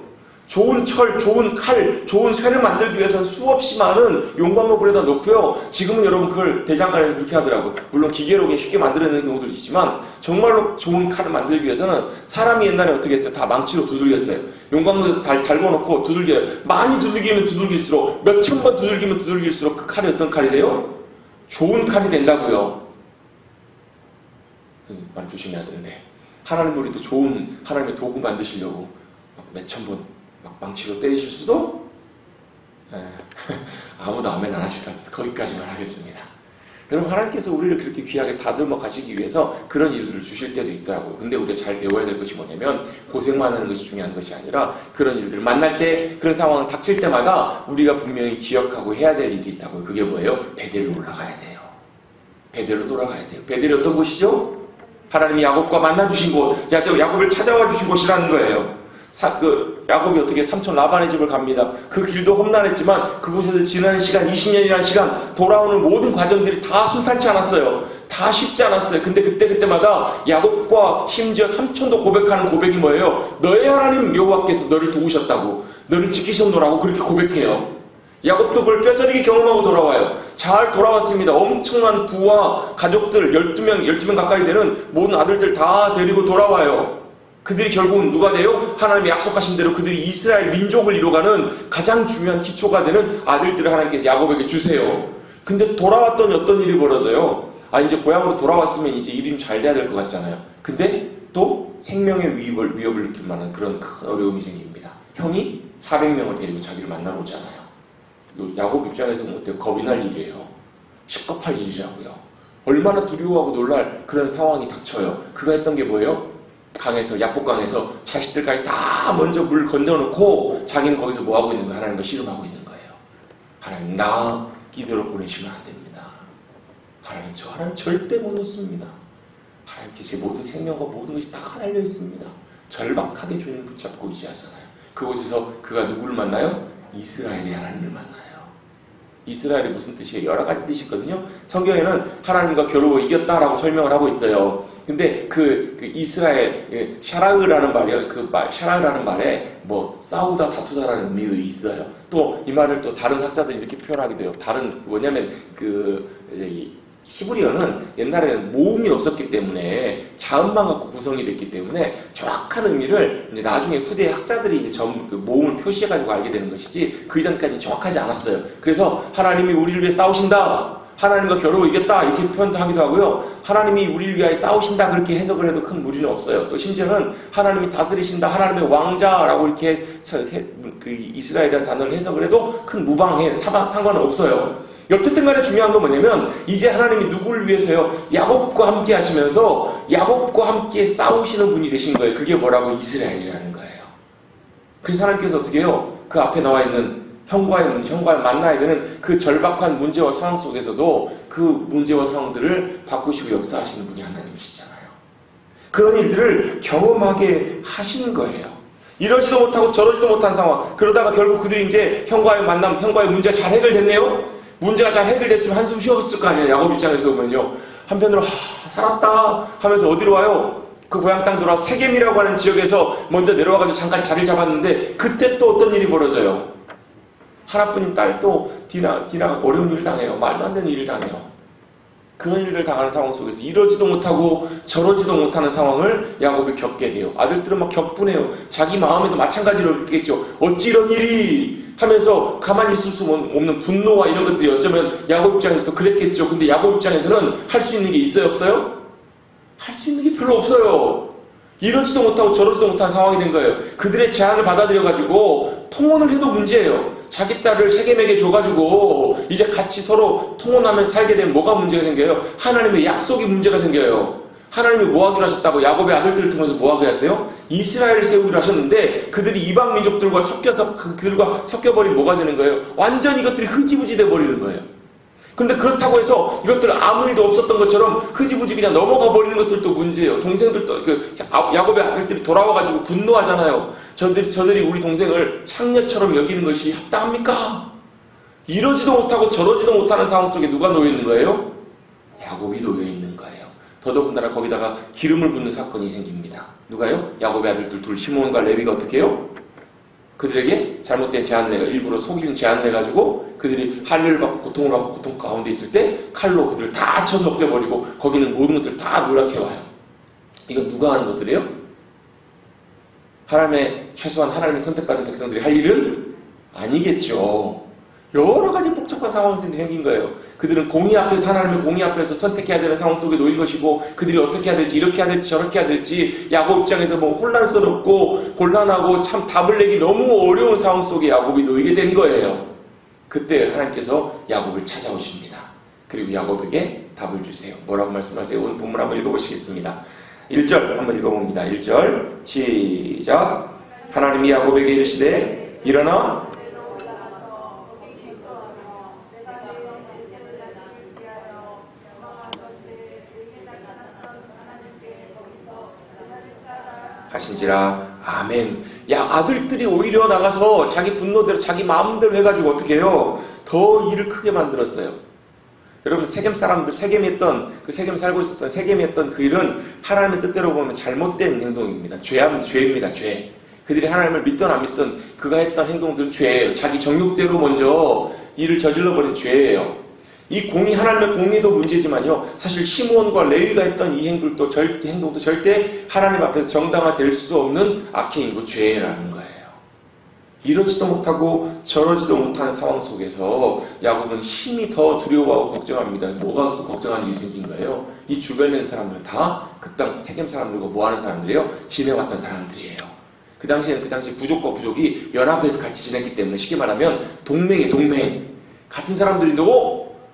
좋은 철, 좋은 칼, 좋은 쇠를 만들기 위해서는 수없이 많은 용광로불에다 놓고요. 지금은 여러분 그걸 대장간에 그렇게 하더라고요. 물론 기계로 쉽게 만들어내는 경우도 있지만 정말로 좋은 칼을 만들기 위해서는 사람이 옛날에 어떻게 했어요? 다 망치로 두들겼어요. 용광로에 달궈놓고 두들겨요. 많이 두들기면 두들길수록 몇천 번 두들기면 두들길수록 그 칼이 어떤 칼이 돼요? 좋은 칼이 된다고요. 말 조심해야 되는데 하나님 우리도 좋은 하나님의 도구 만드시려고 몇천 번 막 망치로 때리실 수도 아무도 아멘 안 하실 것 같아서 거기까지만 하겠습니다. 여러분 하나님께서 우리를 그렇게 귀하게 다듬어 가시기 위해서 그런 일들을 주실 때도 있더라고요. 근데 우리가 잘 배워야 될 것이 뭐냐면 고생만 하는 것이 중요한 것이 아니라 그런 일들을 만날 때 그런 상황을 닥칠 때마다 우리가 분명히 기억하고 해야 될 일이 있다고요. 그게 뭐예요? 베델로 올라가야 돼요. 베델로 돌아가야 돼요. 베델이 어떤 곳이죠? 하나님이 야곱과 만나주신 곳, 야곱을 찾아와 주신 곳이라는 거예요. 야곱이 어떻게 삼촌 라반의 집을 갑니다. 그 길도 험난했지만 그곳에서 지나는 시간 20년이라는 시간 돌아오는 모든 과정들이 다 순탄치 않았어요. 다 쉽지 않았어요. 근데 그때마다 야곱과 심지어 삼촌도 고백하는 고백이 뭐예요? 너의 하나님 여호와께서 너를 도우셨다고 너를 지키셨노라고 그렇게 고백해요. 야곱도 그걸 뼈저리게 경험하고 돌아와요. 잘 돌아왔습니다. 엄청난 부와 가족들 12명 가까이 되는 모든 아들들 다 데리고 돌아와요. 그들이 결국은 누가 돼요? 하나님이 약속하신 대로 그들이 이스라엘 민족을 이루어가는 가장 중요한 기초가 되는 아들들을 하나님께서 야곱에게 주세요. 근데 돌아왔더니 어떤 일이 벌어져요? 이제 고향으로 돌아왔으면 이제 일이 좀 잘 돼야 될 것 같잖아요. 근데 또 생명의 위협을 느낄 만한 그런 큰 어려움이 생깁니다. 형이 400명을 데리고 자기를 만나러 오잖아요. 야곱 입장에서는 어때요? 겁이 날 일이에요. 식겁할 일이라고요. 얼마나 두려워하고 놀랄 그런 상황이 닥쳐요. 그가 했던 게 뭐예요? 약복강에서 자식들까지 다 먼저 물 건져놓고 자기는 거기서 뭐하고 있는 거예요? 하나님과 씨름하고 있는 거예요. 하나님 나 기도로 보내시면 안 됩니다. 하나님 저 하나님 절대 못 놓습니다. 하나님께 제 모든 생명과 모든 것이 다 달려 있습니다. 절박하게 주님 붙잡고 의지하잖아요. 그곳에서 그가 누구를 만나요? 이스라엘의 하나님을 만나요. 이스라엘이 무슨 뜻이에요? 여러 가지 뜻이 있거든요. 성경에는 하나님과 겨루어 이겼다라고 설명을 하고 있어요. 근데 그 이스라엘 샤라으라는 말이요. 샤라으라는 말에 뭐 싸우다 다투다라는 의미도 있어요. 또 이 말을 또 다른 학자들이 이렇게 표현하기도 해요. 다른 뭐냐면 히브리어는 옛날에는 모음이 없었기 때문에 자음만 갖고 구성이 됐기 때문에 정확한 의미를 이제 나중에 후대 학자들이 이제 그 모음을 표시해가지고 알게 되는 것이지 그 이전까지 정확하지 않았어요. 그래서 하나님이 우리를 위해 싸우신다, 하나님과 겨루어 이겼다 이렇게 표현도 하기도 하고요. 하나님이 우리를 위하여 싸우신다 그렇게 해석을 해도 큰 무리는 없어요. 또 심지어는 하나님이 다스리신다, 하나님의 왕자라고 이렇게 그 이스라엘이라는 단어를 해석을 해도 큰 무방해 상관은 없어요. 어쨌든 간에 중요한 건 뭐냐면 이제 하나님이 누구를 위해서요? 야곱과 함께 하시면서 야곱과 함께 싸우시는 분이 되신 거예요. 그게 뭐라고? 이스라엘이라는 거예요. 그래서 하나님께서 어떻게 해요? 그 앞에 나와 있는 형과의 문제, 형과를 만나야 되는 그 절박한 문제와 상황 속에서도 그 문제와 상황들을 바꾸시고 역사하시는 분이 하나님이시잖아요. 그런 일들을 경험하게 하시는 거예요. 이러지도 못하고 저러지도 못한 상황. 그러다가 결국 그들이 이제 형과의 만남, 형과의 문제가 잘 해결됐네요? 문제가 잘 해결됐으면 한숨 쉬었을 거 아니에요. 야곱 입장에서 보면요. 한편으로 살았다 하면서 어디로 와요? 그 고향 땅 돌아 세겜이라고 하는 지역에서 먼저 내려와가지고 잠깐 자리를 잡았는데 그때 또 어떤 일이 벌어져요? 하나뿐인 딸 또 디나가 어려운 일을 당해요. 말도 안 되는 일을 당해요. 그런 일을 당하는 상황 속에서 이러지도 못하고 저러지도 못하는 상황을 야곱이 겪게 돼요. 아들들은 막 격분해요. 자기 마음에도 마찬가지로 느끼겠죠. 어찌 이런 일이 하면서 가만히 있을 수 없는 분노와 이런 것들이 어쩌면 야곱 입장에서도 그랬겠죠. 근데 야곱 입장에서는 할 수 있는 게 있어요, 없어요? 할 수 있는 게 별로 없어요. 이러지도 못하고 저러지도 못한 상황이 된 거예요. 그들의 제안을 받아들여가지고 통혼을 해도 문제예요. 자기 딸을 세겜에게 줘가지고 이제 같이 서로 통혼하면서 살게 되면 뭐가 문제가 생겨요? 하나님의 약속이 문제가 생겨요. 하나님이 뭐하기로 하셨다고? 야곱의 아들들을 통해서 뭐하게 하세요? 이스라엘을 세우기로 하셨는데 그들이 이방 민족들과 섞여서 그들과 섞여버리면 뭐가 되는 거예요? 완전히 이것들이 흐지부지 돼버리는 거예요. 근데 그렇다고 해서 이것들 아무 일도 없었던 것처럼 흐지부지 그냥 넘어가 버리는 것들도 문제예요. 동생들도 야곱의 아들들이 돌아와가지고 분노하잖아요. 저들이 우리 동생을 창녀처럼 여기는 것이 합당합니까? 이러지도 못하고 저러지도 못하는 상황 속에 누가 놓여 있는 거예요? 야곱이 놓여 있는 거예요. 더더군다나 거기다가 기름을 붓는 사건이 생깁니다. 누가요? 야곱의 아들들 둘 시몬과 레위가 어떻게 해요? 그들에게 잘못된 제안을 해가 일부러 속이는 제안을 해가지고 그들이 할례를 받고 고통을 받고 고통 가운데 있을 때 칼로 그들을 다 쳐서 없애버리고 거기는 모든 것들을 다 노력해와요. 이건 누가 하는 것들이에요? 최소한 하나님의 선택받은 백성들이 할 일은 아니겠죠. 여러 가지 복잡한 상황들이 생긴 거예요. 그들은 공의 앞에서 하나님의 공의 앞에서 선택해야 되는 상황 속에 놓인 것이고 그들이 어떻게 해야 될지 이렇게 해야 될지 저렇게 해야 될지 야곱 입장에서 혼란스럽고 곤란하고 참 답을 내기 너무 어려운 상황 속에 야곱이 놓이게 된 거예요. 그때 하나님께서 야곱을 찾아오십니다. 그리고 야곱에게 답을 주세요. 뭐라고 말씀하세요? 오늘 본문 한번 읽어보시겠습니다. 1절 한번 읽어봅니다. 1절 시작. 하나님이 야곱에게 이르시되 일어나 하신지라. 아멘. 야, 아들들이 오히려 나가서 자기 분노대로 자기 마음대로 해가지고 어떻게 해요? 더 일을 크게 만들었어요. 여러분 세겜 사람들, 세겜 살고 있었던 세겜이 했던 그 일은 하나님의 뜻대로 보면 잘못된 행동입니다. 죄입니다. 죄. 그들이 하나님을 믿든 안 믿든 그가 했던 행동들은 죄예요. 자기 정욕대로 먼저 일을 저질러버린 죄예요. 이 하나님의 공의도 문제지만요. 사실 시몬과 레위가 했던 이 행동도 절대 하나님 앞에서 정당화될 수 없는 악행이고 죄라는 거예요. 이러지도 못하고 저러지도 못하는 상황 속에서 야곱은 힘이 더 두려워하고 걱정합니다. 뭐가 또 걱정하는 일이 생긴 거예요? 이 주변에 있는 사람들은 다 그 땅 세겜 사람들과 뭐하는 사람들이에요? 지내왔던 사람들이에요. 그 당시에 부족과 부족이 연합해서 같이 지냈기 때문에 쉽게 말하면 동맹이에요. 동맹. 같은 사람들인데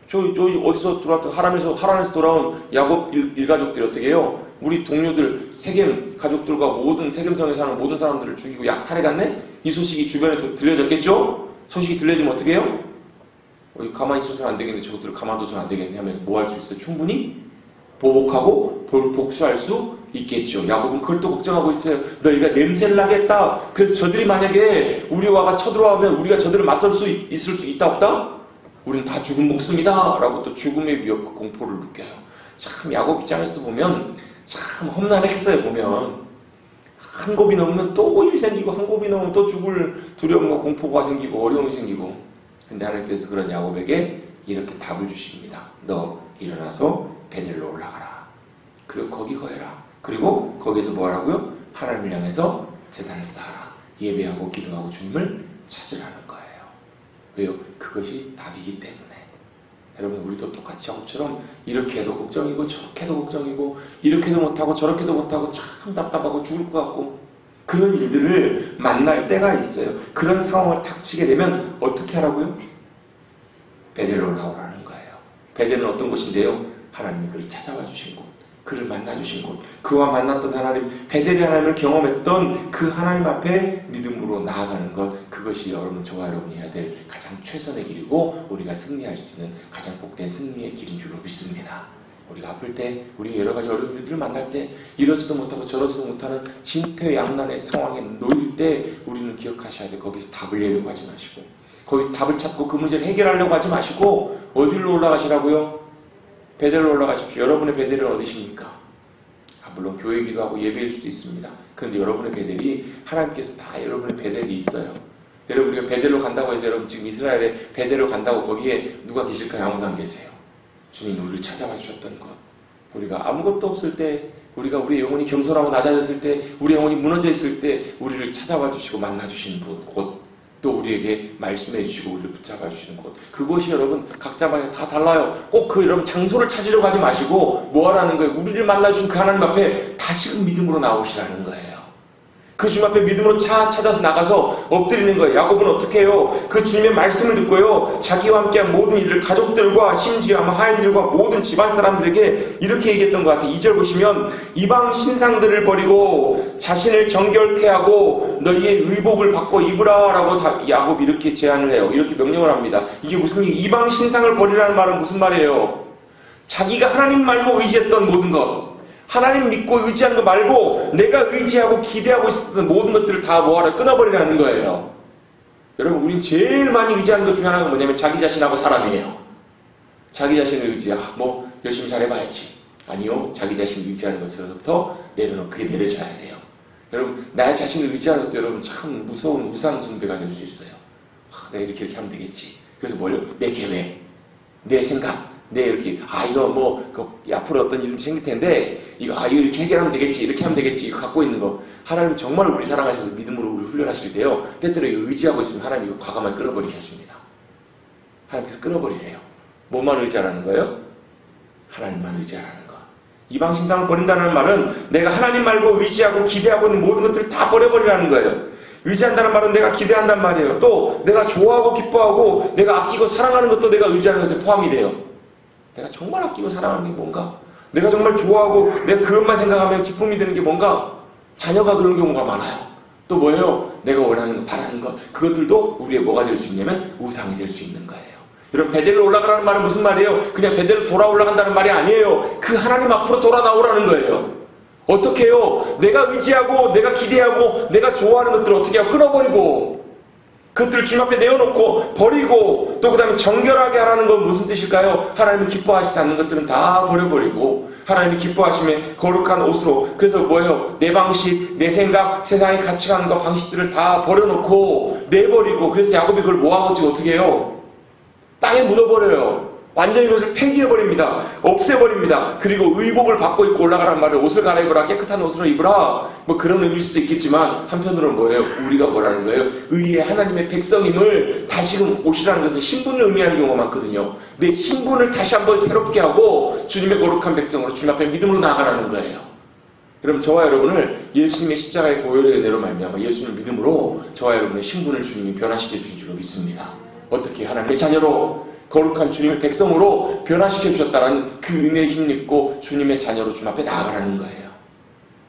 저 어디서 돌아왔던 하란에서 돌아온 야곱 일가족들이 어떻게 해요? 우리 동료들 세겜 가족들과 모든 세겜성에 사는 모든 사람들을 죽이고 약탈해 갔네? 이 소식이 주변에 들려졌겠죠? 소식이 들려지면 어떻게 해요? 가만히 있어서는 안 되겠네. 저것들을 가만둬서는 안 되겠네 하면서 뭐 할 수 있어요? 충분히 보복하고 복수할 수 있겠죠. 야곱은 그걸 또 걱정하고 있어요. 너희가 냄새를 나겠다. 그래서 저들이 만약에 우리 와가 쳐들어오면 우리가 저들을 맞설 수 있을 수 있다 없다? 우리는 다 죽은 목숨이다 라고 또 죽음의 위협과 공포를 느껴요. 참 야곱 입장에서 보면 참 험난했어요. 보면 한 곱이 넘으면 또 일이 생기고 한 곱이 넘으면 또 죽을 두려움과 공포가 생기고 어려움이 생기고 근데 하나님께서 그런 야곱에게 이렇게 답을 주십니다. 너 일어나서 베델로 올라가라. 그리고 거기 거해라. 그리고 거기서 뭐라고요? 하나님을 향해서 제단을 쌓아라. 예배하고 기도하고 주님을 찾으라는 거예요. 왜요? 그것이 답이기 때문에. 여러분, 우리도 똑같이 야곱처럼 이렇게 해도 걱정이고 저렇게 해도 걱정이고 이렇게도 못하고 저렇게도 못하고 참 답답하고 죽을 것 같고 그런 일들을 만날 때가 있어요. 그런 상황을 닥치게 되면 어떻게 하라고요? 베델로 올라오라는 거예요. 베델은 어떤 곳인데요? 하나님이 그를 찾아와 주신 곳, 그를 만나 주신 곳, 그와 만났던 하나님, 베델의 하나님을 경험했던 그 하나님 앞에 믿음으로 나아가는 것, 그것이 여러분, 저와 여러분이 해야 될 가장 최선의 길이고 우리가 승리할 수 있는 가장 복된 승리의 길인 줄로 믿습니다. 우리가 아플 때, 우리가 여러 가지 어려운 일들을 만날 때, 이러지도 못하고 저러지도 못하는 진퇴양난의 상황에 놓일 때 우리는 기억하셔야 돼. 거기서 답을 내려고 하지 마시고, 거기서 답을 찾고 그 문제를 해결하려고 하지 마시고 어디로 올라가시라고요? 베델로 올라가십시오. 여러분의 베델은 어디십니까? 물론 교회이기도 하고 예배일 수도 있습니다. 그런데 여러분의 베델이 하나님께서 다 여러분의 베델이 있어요. 여러분, 우리가 베델로 간다고 해서 여러분 지금 이스라엘에 베델로 간다고 거기에 누가 계실까요? 아무도 안 계세요. 주님 우리를 찾아와 주셨던 것, 우리가 아무것도 없을 때, 우리가 우리의 영혼이 겸손하고 낮아졌을 때, 우리의 영혼이 무너져 있을 때 우리를 찾아와 주시고 만나 주시는 곳, 또 우리에게 말씀해 주시고 우리를 붙잡아 주시는 곳, 그것이 여러분 각자마다 다 달라요. 꼭 그 여러분 장소를 찾으려고 하지 마시고 뭐 하라는 거예요? 우리를 만나 주신 그 하나님 앞에 다시금 믿음으로 나오시라는 거예요. 그 주님 앞에 믿음으로 찾아서 나가서 엎드리는 거예요. 야곱은 어떻게 해요? 그 주님의 말씀을 듣고요, 자기와 함께한 모든 이들, 가족들과 심지어 하인들과 모든 집안 사람들에게 이렇게 얘기했던 것 같아요. 2절 보시면 이방 신상들을 버리고 자신을 정결케 하고 너희의 의복을 바꿔 입으라 라고 야곱이 이렇게 제안을 해요. 이렇게 명령을 합니다. 이게 무슨 이방 신상을 버리라는 말은 무슨 말이에요? 자기가 하나님 말고 의지했던 모든 것, 하나님 믿고 의지하는 거 말고 내가 의지하고 기대하고 있었던 모든 것들을 다 뭐하라? 끊어버리라는 거예요. 여러분, 우린 제일 많이 의지하는 것 중에 하나가 뭐냐면 자기 자신하고 사람이에요. 자기 자신을 뭐 열심히 잘해봐야지. 아니요, 자기 자신을 의지하는 것에서부터 내려놓고 그게 내려져야 돼요. 여러분, 나 자신을 의지하는 것도 여러분 참 무서운 우상 숭배가 될 수 있어요. 내가 이렇게 하면 되겠지. 그래서 뭐요? 내 계획, 내 생각, 이렇게 이거 앞으로 어떤 일이 생길 텐데 이거 이렇게 해결하면 되겠지, 이렇게 하면 되겠지, 이거 갖고 있는 거, 하나님 정말 우리 사랑하셔서 믿음으로 우리 훈련하실 때요, 때때로 의지하고 있으면 하나님 이거 과감하게 끊어버리게 하십니다. 하나님께서 끊어버리세요. 뭐만 의지하라는 거예요? 하나님만 의지하라는 거. 이방 신상을 버린다는 말은 내가 하나님 말고 의지하고 기대하고 있는 모든 것들을 다 버려버리라는 거예요. 의지한다는 말은 내가 기대한단 말이에요. 또 내가 좋아하고 기뻐하고 내가 아끼고 사랑하는 것도 내가 의지하는 것에 포함이 돼요. 내가 정말 아끼고 사랑하는 게 뭔가, 내가 정말 좋아하고 내가 그것만 생각하면 기쁨이 되는 게 뭔가, 자녀가 그런 경우가 많아요. 또 뭐예요? 내가 원하는 것, 바라는 것, 그것들도 우리의 뭐가 될 수 있냐면 우상이 될 수 있는 거예요. 여러분, 베델로 올라가라는 말은 무슨 말이에요? 그냥 베델로 돌아 올라간다는 말이 아니에요. 그 하나님 앞으로 돌아 나오라는 거예요. 어떻게 해요? 내가 의지하고 내가 기대하고 내가 좋아하는 것들을 어떻게 하고 끊어버리고 그것들을 주님 앞에 내어놓고 버리고, 또 그 다음에 정결하게 하라는 건 무슨 뜻일까요? 하나님이 기뻐하시지 않는 것들은 다 버려버리고 하나님이 기뻐하심에 거룩한 옷으로, 그래서 뭐예요? 내 방식, 내 생각, 세상의 가치관과 방식들을 다 버려놓고 내버리고, 그래서 야곱이 그걸 모아가지고 어떻게 해요? 땅에 묻어버려요. 완전히 그것을 폐기해버립니다. 없애버립니다. 그리고 의복을 받고 입고 올라가란 말을, 옷을 갈아입으라, 깨끗한 옷을 입으라, 뭐 그런 의미일 수도 있겠지만 한편으로는 뭐예요? 우리가 뭐라는 거예요? 의의 하나님의 백성임을 다시금 옷이라는 것은 신분을 의미하는 경우가 많거든요. 내 신분을 다시 한번 새롭게 하고 주님의 거룩한 백성으로 주님 앞에 믿음으로 나아가라는 거예요. 여러분, 저와 여러분을 예수님의 십자가의 보혈의 은혜로 말미암아 예수님을 믿음으로 저와 여러분의 신분을 주님이 변화시켜 주신 줄로 믿습니다. 어떻게? 하나님의 자녀로, 거룩한 주님의 백성으로 변화시켜 주셨다는 그 은혜에 힘입고 주님의 자녀로 주님 앞에 나아가라는 거예요.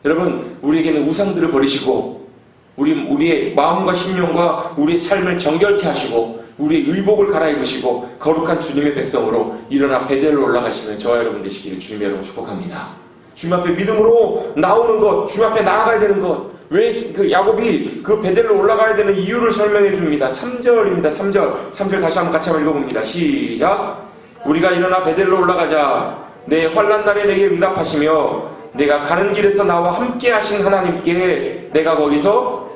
여러분, 우리에게는 우상들을 버리시고 우리의 마음과 심령과 우리의 삶을 정결케 하시고 우리의 의복을 갈아입으시고 거룩한 주님의 백성으로 일어나 베델로 올라가시는 저와 여러분 되시기를 주님의 이름으로 축복합니다. 주님 앞에 믿음으로 나오는 것, 주님 앞에 나아가야 되는 것, 왜 그 야곱이 그 베델로 올라가야 되는 이유를 설명해 줍니다. 3절입니다. 3절 다시 한번 같이 한번 읽어봅니다. 시작. 우리가 일어나 베델로 올라가자. 내 환난 날에 내게 응답하시며 내가 가는 길에서 나와 함께 하신 하나님께 내가 거기서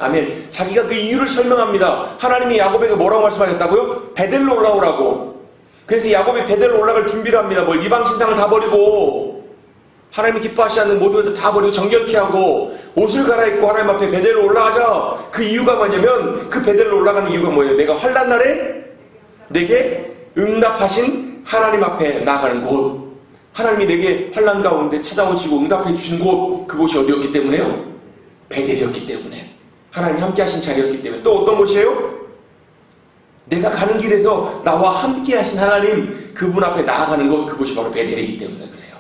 아멘. 자기가 그 이유를 설명합니다. 하나님이 야곱에게 뭐라고 말씀하셨다고요? 베델로 올라오라고. 그래서 야곱이 베델로 올라갈 준비를 합니다. 뭘 이방 신상을 다 버리고 하나님이 기뻐하시지 않는 모든 것을 다 버리고 정결케 하고 옷을 갈아입고 하나님 앞에 베델로 올라가자. 그 이유가 뭐냐면 그 베델로 올라가는 이유가 뭐예요? 내가 환난 날에 내게 응답하신 하나님 앞에 나가는 곳. 하나님이 내게 환난 가운데 찾아오시고 응답해 주신 곳. 그곳이 어디였기 때문에요? 베델이었기 때문에. 하나님이 함께 하신 자리였기 때문에. 또 어떤 곳이에요? 내가 가는 길에서 나와 함께 하신 하나님 그분 앞에 나아가는 곳. 그곳이 바로 베델이기 때문에 그래요.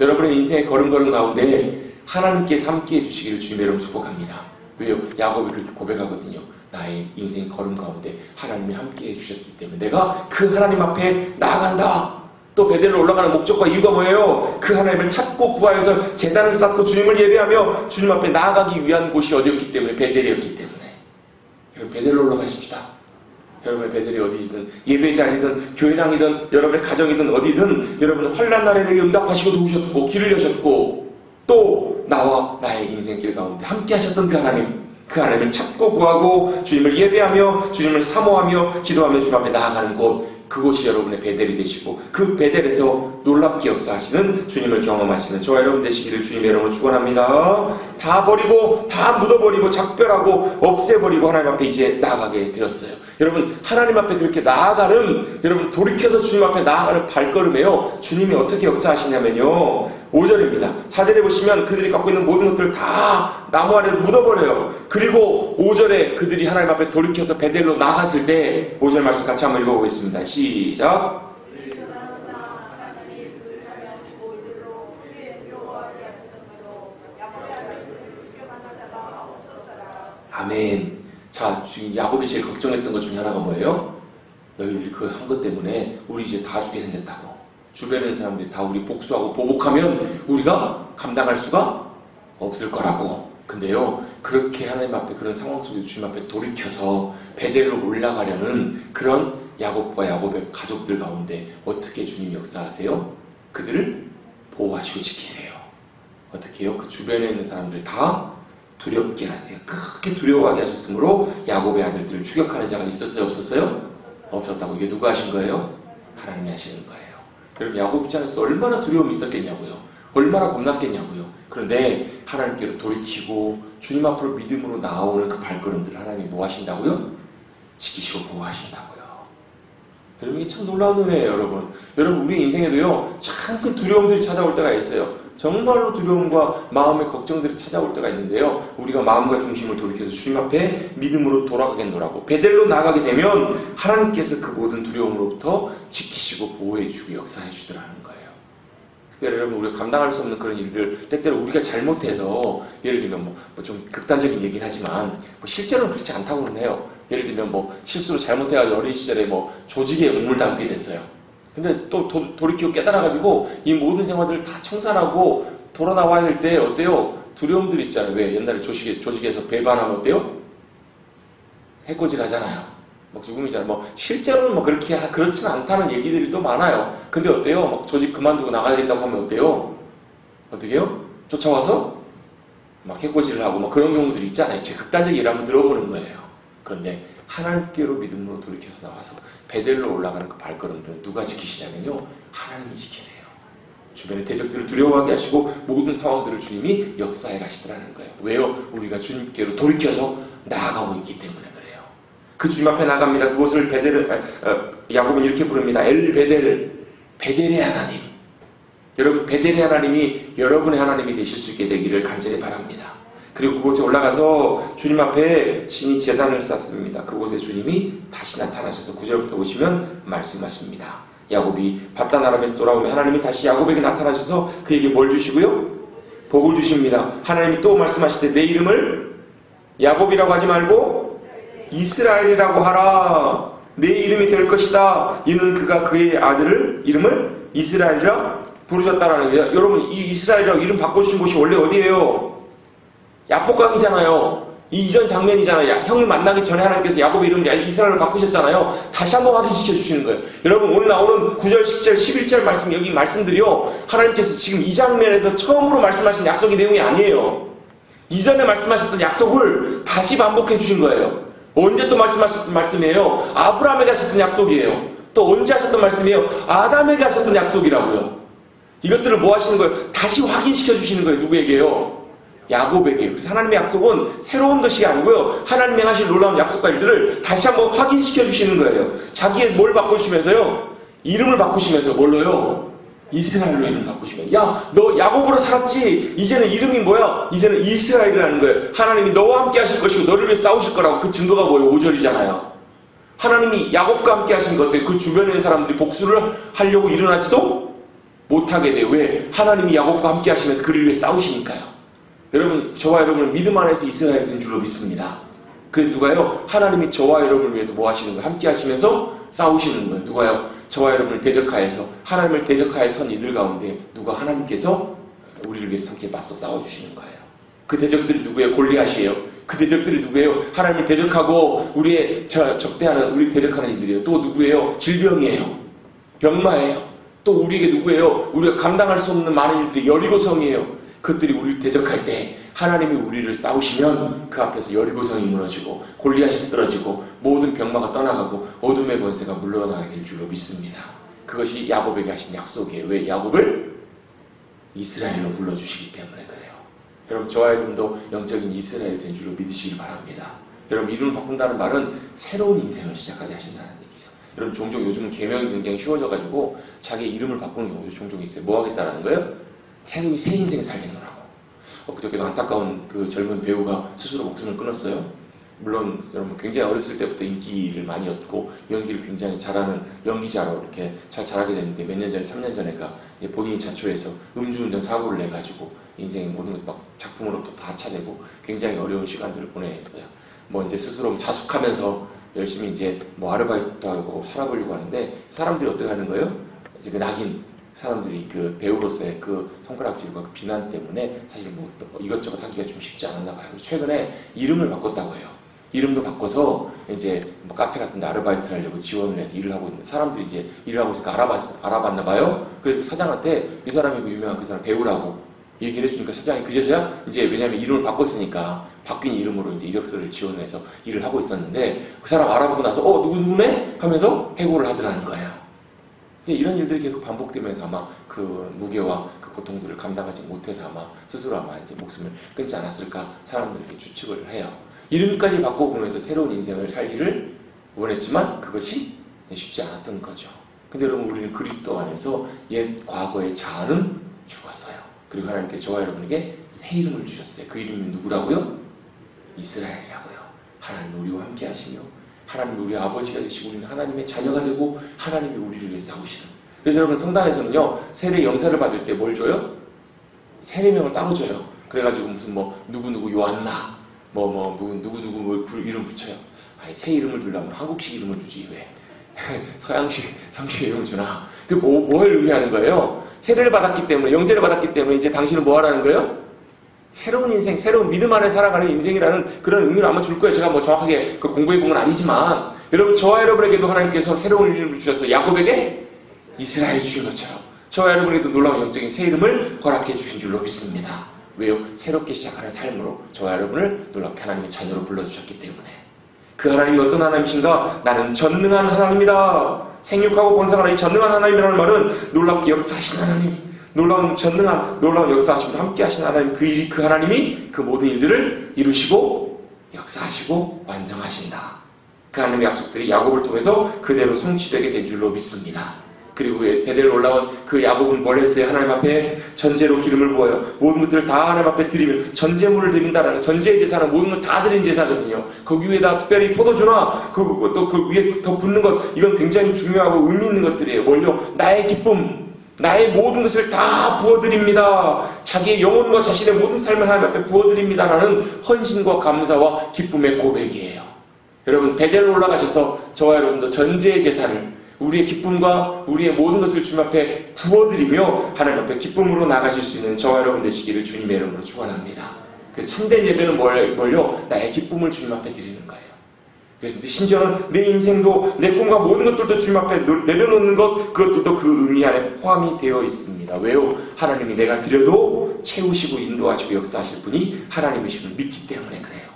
여러분의 인생의 걸음걸음 가운데 하나님께서 함께 해주시기를 주님의 이름으로 축복합니다. 왜요? 야곱이 그렇게 고백하거든요. 나의 인생 걸음 가운데 하나님이 함께 해주셨기 때문에 내가 그 하나님 앞에 나아간다. 또 베델로 올라가는 목적과 이유가 뭐예요? 그 하나님을 찾고 구하여서 제단을 쌓고 주님을 예배하며 주님 앞에 나아가기 위한 곳이 어디였기 때문에? 베델이었기 때문에. 여러분 베델로 올라가십시다. 여러분의 베델이 어디든 예배 자리든 교회당이든 여러분의 가정이든 어디든 여러분은 환난 날에 내게 응답하시고 도우셨고 길을 여셨고 또 나와 나의 인생길 가운데 함께 하셨던 그 하나님을 찾고 구하고 주님을 예배하며 주님을 사모하며 기도하며 주님 앞에 나아가는 곳. 그곳이 여러분의 베델이 되시고 그 베델에서 놀랍게 역사하시는 주님을 경험하시는 저와 여러분 되시기를 주님의 이름으로 축원합니다. 다 버리고 다 묻어버리고 작별하고 없애버리고 하나님 앞에 이제 나아가게 되었어요. 여러분 하나님 앞에 그렇게 나아가는 여러분 돌이켜서 주님 앞에 나아가는 발걸음에요. 주님이 어떻게 역사하시냐면요. 5절입니다. 4절에 보시면 그들이 갖고 있는 모든 것들을 다 나무 아래에 묻어버려요. 그리고 5절에 그들이 하나님 앞에 돌이켜서 베델로 나갔을 때 5절 말씀 같이 한번 읽어보겠습니다. 시작. 아멘. 자, 지금 야곱이 제일 걱정했던 것 중에 하나가 뭐예요? 너희들이 그거 한 것 때문에 우리 이제 다 죽게 생겼다고. 주변에 있는 사람들이 다 우리 복수하고 보복하면 우리가 감당할 수가 없을 거라고. 근데요, 그렇게 하나님 앞에 그런 상황 속에서 주님 앞에 돌이켜서 베델로 올라가려는 그런 야곱과 야곱의 가족들 가운데 어떻게 주님이 역사하세요? 그들을 보호하시고 지키세요. 어떻게 해요? 그 주변에 있는 사람들 다 두렵게 하세요. 크게 두려워하게 하셨으므로 야곱의 아들들을 추격하는 자가 있었어요? 없었어요? 없었다고. 이게 누가 하신 거예요? 하나님이 하시는 거예요. 여러분 야곱 입장에서 얼마나 두려움이 있었겠냐고요. 얼마나 겁났겠냐고요. 그런데 하나님께로 돌이키고 주님 앞으로 믿음으로 나오는 그 발걸음들을 하나님이 뭐 하신다고요? 지키시고 보호하신다고요. 여러분 이게 참 놀라운 은혜예요. 여러분 우리 인생에도요 참 큰 두려움들이 찾아올 때가 있어요. 정말로 두려움과 마음의 걱정들이 찾아올 때가 있는데요. 우리가 마음과 중심을 돌이켜서 주님 앞에 믿음으로 돌아가겠노라고 베델로 나가게 되면 하나님께서 그 모든 두려움으로부터 지키시고 보호해 주시고 역사해 주시더라는 거예요. 그러니까 여러분 우리가 감당할 수 없는 그런 일들 때때로 우리가 잘못해서 예를 들면 뭐 좀 극단적인 얘기는 하지만 뭐 실제로는 그렇지 않다고는 해요. 예를 들면 뭐 실수로 잘못해가지고 어린 시절에 뭐 조직에 몸을 담게 됐어요. 근데 또 돌이키고 깨달아가지고 이 모든 생활들을 다 청산하고 돌아 나와야 될 때 어때요? 두려움들 있잖아요. 왜? 옛날에 조직에서 배반하면 어때요? 해코지 하잖아요. 막 죽음이잖아요. 뭐 실제로는 뭐 그렇지는 않다는 얘기들이 또 많아요. 근데 어때요? 막 조직 그만두고 나가야겠다고 하면 어때요? 어떻게요? 쫓아와서 막 해코지를 하고 막 그런 경우들이 있잖아요. 제 극단적인 일을 한번 들어보는 거예요. 그런데 하나님께로 믿음으로 돌이켜서 나와서 베델로 올라가는 그 발걸음들은 누가 지키시냐면요. 하나님이 지키세요. 주변의 대적들을 두려워하게 하시고 모든 상황들을 주님이 역사해 가시더라는 거예요. 왜요? 우리가 주님께로 돌이켜서 나아가고 있기 때문에 그래요. 그 주님 앞에 나갑니다. 그곳을 야곱은 이렇게 부릅니다. 엘 베델, 베델의 하나님. 여러분 베델의 하나님이 여러분의 하나님이 되실 수 있게 되기를 간절히 바랍니다. 그리고 그곳에 올라가서 주님 앞에 신이 제단을 쌓습니다. 그곳에 주님이 다시 나타나셔서 9절부터 보시면 말씀하십니다. 야곱이 밧단 아람에서 돌아오면 하나님이 다시 야곱에게 나타나셔서 그에게 뭘 주시고요? 복을 주십니다. 하나님이 또 말씀하실 때 내 이름을 야곱이라고 하지 말고 이스라엘이라고 하라. 내 이름이 될 것이다. 이는 그가 그의 아들을 이름을 이스라엘이라 부르셨다라는 거예요. 여러분 이 이스라엘이라고 이름 바꿔주신 곳이 원래 어디예요? 야복강이잖아요. 이 이전 장면이잖아요. 형을 만나기 전에 하나님께서 야곱의 이름을 이스라엘로 바꾸셨잖아요. 다시 한번 확인시켜 주시는 거예요. 여러분 오늘 나오는 9절, 10절, 11절 말씀 여기 말씀들이요. 하나님께서 지금 이 장면에서 처음으로 말씀하신 약속의 내용이 아니에요. 이전에 말씀하셨던 약속을 다시 반복해 주신 거예요. 언제 또 말씀하셨던 말씀이에요? 아브라함에게 하셨던 약속이에요. 또 언제 하셨던 말씀이에요? 아담에게 하셨던 약속이라고요. 이것들을 뭐 하시는 거예요? 다시 확인시켜 주시는 거예요. 누구에게요? 야곱에게. 그래서 하나님의 약속은 새로운 것이 아니고요. 하나님이 하실 놀라운 약속과 일들을 다시 한번 확인시켜 주시는 거예요. 자기의 뭘 바꾸시면서요? 이름을 바꾸시면서 뭘로요? 이스라엘로 이름 바꾸시면, 야, 너 야곱으로 살았지? 이제는 이름이 뭐야? 이제는 이스라엘이라는 거예요. 하나님이 너와 함께 하실 것이고 너를 위해 싸우실 거라고. 그 증거가 뭐예요? 5절이잖아요. 하나님이 야곱과 함께 하신 것 때문에 그 주변에 있는 사람들이 복수를 하려고 일어나지도 못하게 돼요. 왜? 하나님이 야곱과 함께 하시면서 그를 위해 싸우시니까요. 여러분, 저와 여러분은 믿음 안에서 이스라엘이 된 줄로 믿습니다. 그래서 누가요? 하나님이 저와 여러분을 위해서 뭐 하시는 거예요? 함께 하시면서 싸우시는 거예요. 누가요? 저와 여러분을 대적하여서, 하나님을 대적하여 선 이들 가운데 누가 하나님께서 우리를 위해서 함께 맞서 싸워주시는 거예요. 그 대적들이 누구예요? 골리앗이에요. 그 대적들이 누구예요? 하나님을 대적하고 우리의 적대하는, 우리 대적하는 이들이에요. 또 누구예요? 질병이에요. 병마예요. 또 우리에게 누구예요? 우리가 감당할 수 없는 많은 일들이 여리고성이에요. 그것들이 우리를 대적할 때 하나님이 우리를 싸우시면 그 앞에서 여리고성이 무너지고 골리앗이 쓰러지고 모든 병마가 떠나가고 어둠의 권세가 물러나게 될 줄로 믿습니다. 그것이 야곱에게 하신 약속이에요. 왜? 야곱을 이스라엘로 불러주시기 때문에 그래요. 여러분, 저와 여러분도 영적인 이스라엘이 된 줄로 믿으시기 바랍니다. 여러분, 이름을 바꾼다는 말은 새로운 인생을 시작하게 하신다는 얘기예요. 여러분, 종종 요즘은 계명이 굉장히 쉬워져가지고 자기 이름을 바꾸는 경우도 종종 있어요. 뭐 하겠다라는 거예요? 새 인생 살겠노라고. 그저께도 안타까운 그 젊은 배우가 스스로 목숨을 끊었어요. 물론 여러분 굉장히 어렸을 때부터 인기를 많이 얻고 연기를 굉장히 잘하는 연기자로 이렇게 잘 자라게 됐는데 몇 년 전에 3년 전에가 본인이 자초해서 음주운전 사고를 내가지고 인생의 모든 것 막 작품으로부터 다 차지고 굉장히 어려운 시간들을 보내했어요. 뭐 이제 스스로 자숙하면서 열심히 이제 뭐 아르바이트도 하고 살아보려고 하는데 사람들이 어떻게 하는 거예요? 이제 그 낙인 사람들이 그 배우로서의 그 손가락질과 그 비난 때문에 사실 뭐 이것저것 하기가 좀 쉽지 않았나 봐요. 최근에 이름을 바꿨다고 해요. 이름도 바꿔서 이제 뭐 카페 같은 데 아르바이트를 하려고 지원을 해서 일을 하고 있는데 사람들이 이제 일을 하고 있으니까 알아봤나 봐요. 그래서 사장한테 이 사람이 그 유명한 그 사람 배우라고 얘기를 해주니까 사장이 그제서야 이제 왜냐면 이름을 바꿨으니까 바뀐 이름으로 이제 이력서를 지원을 해서 일을 하고 있었는데 그 사람 알아보고 나서 누구네? 하면서 해고를 하더라는 거예요. 이런 일들이 계속 반복되면서 아마 그 무게와 그 고통들을 감당하지 못해서 아마 스스로 아마 이제 목숨을 끊지 않았을까 사람들이 추측을 해요. 이름까지 바꿔보면서 새로운 인생을 살기를 원했지만 그것이 쉽지 않았던 거죠. 근데 여러분, 우리는 그리스도 안에서 옛 과거의 자아는 죽었어요. 그리고 하나님께 저와 여러분에게 새 이름을 주셨어요. 그 이름이 누구라고요? 이스라엘이라고요. 하나님 우리와 함께 하시며 하나님이 우리 아버지가 되시고 우리는 하나님의 자녀가 되고 하나님이 우리를 위해 싸우시는. 그래서 여러분, 성당에서는요 세례 영사를 받을 때 뭘 줘요? 세례명을 따로 줘요. 그래가지고 무슨 뭐 누구누구 요한나 누구누구 이름 붙여요. 아니, 새 이름을 주려면 한국식 이름을 주지 왜 서양식 성식 이름을 주나. 그게 뭘 의미하는 거예요? 세례를 받았기 때문에, 영세를 받았기 때문에 이제 당신은 뭐 하라는 거예요? 새로운 인생, 새로운 믿음 안에 살아가는 인생이라는 그런 의미를 아마 줄 거예요. 제가 뭐 정확하게 공부해본 건 아니지만 여러분, 저와 여러분에게도 하나님께서 새로운 이름을 주셔서 야곱에게 이스라엘 주신 것처럼 저와 여러분에게도 놀라운 영적인 새 이름을 허락해 주신 줄로 믿습니다. 왜요? 새롭게 시작하는 삶으로 저와 여러분을 놀랍게 하나님의 자녀로 불러주셨기 때문에. 그 하나님이 어떤 하나님이신가? 나는 전능한 하나님이다. 생육하고 번성하는 이 전능한 하나님이라는 말은 놀랍게 역사하신 하나님, 놀라운 역사하심과 함께 하신 하나님, 그 하나님이 그 모든 일들을 이루시고 역사하시고 완성하신다. 그 하나님의 약속들이 야곱을 통해서 그대로 성취되게 된 줄로 믿습니다. 그리고 베델로 올라온 그 야곱은 뭘 했어요? 하나님 앞에 전제로 기름을 부어요. 모든 것들을 다 하나님 앞에 드리면, 전제물을 드린다는, 전제의 제사는 모든 걸 다 드린 제사거든요. 거기 위에다 특별히 포도주나 또 그 위에 더 붓는 것, 이건 굉장히 중요하고 의미 있는 것들이에요. 뭘요? 나의 기쁨, 나의 모든 것을 다 부어드립니다. 자기의 영혼과 자신의 모든 삶을 하나님 앞에 부어드립니다라는 헌신과 감사와 기쁨의 고백이에요. 여러분, 베델로 올라가셔서 저와 여러분도 전제의 제사를, 우리의 기쁨과 우리의 모든 것을 주님 앞에 부어드리며 하나님 앞에 기쁨으로 나가실 수 있는 저와 여러분 되시기를 주님의 이름으로 축원합니다. 그 참된 예배는 뭘요? 나의 기쁨을 주님 앞에 드리는 거예요. 그래서 심지어는 내 인생도 내 꿈과 모든 것들도 주님 앞에 내려놓는 것, 그것들도 그 의미 안에 포함이 되어 있습니다. 왜요? 하나님이 내가 드려도 채우시고 인도하시고 역사하실 분이 하나님이심을 믿기 때문에 그래요.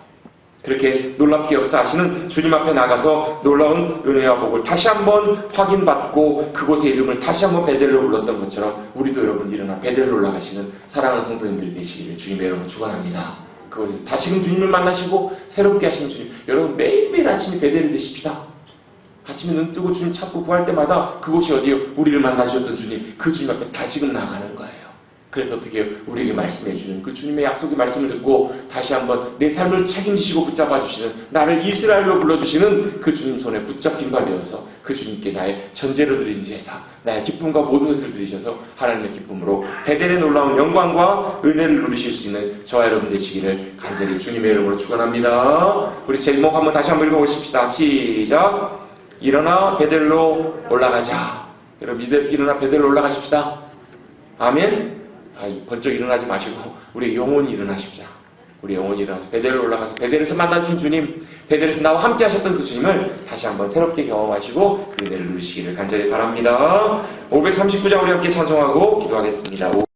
그렇게 놀랍게 역사하시는 주님 앞에 나가서 놀라운 은혜와 복을 다시 한번 확인받고 그곳의 이름을 다시 한번 베델로 불렀던 것처럼 우리도 여러분 일어나 베델로 올라가시는 사랑하는 성도님들이 되시기를 주님의 이름으로 축원합니다. 그곳에서 다시금 주님을 만나시고 새롭게 하시는 주님, 여러분 매일매일 아침에 베델이 되십시다. 아침에 눈 뜨고 주님 찾고 구할 때마다 그곳이 어디요? 우리를 만나주셨던 주님, 그 주님 앞에 다시금 나가는 거예요. 그래서 어떻게 해요? 우리에게 말씀해 주는 그 주님의 약속의 말씀을 듣고 다시 한번 내 삶을 책임지시고 붙잡아 주시는, 나를 이스라엘로 불러주시는 그 주님 손에 붙잡힌 바 되어서 그 주님께 나의 전제로 드린 제사, 나의 기쁨과 모든 것을 드리셔서 하나님의 기쁨으로 베델의 놀라운 영광과 은혜를 누리실 수 있는 저와 여러분 되시기를 간절히 주님의 이름으로 축원합니다. 우리 제목 한번 다시 한번 읽어보십시다. 시작. 일어나 베델로 올라가자. 여러분 일어나 베델로 올라가십시다. 아멘. 번쩍 일어나지 마시고 우리 영혼이 일어나십시다. 우리 영혼이 일어나서 베델로 올라가서 베델에서 만나주신 주님, 베델에서 나와 함께 하셨던 그 주님을 다시 한번 새롭게 경험하시고 그 은혜를 누리시기를 간절히 바랍니다. 539장 우리 함께 찬송하고 기도하겠습니다.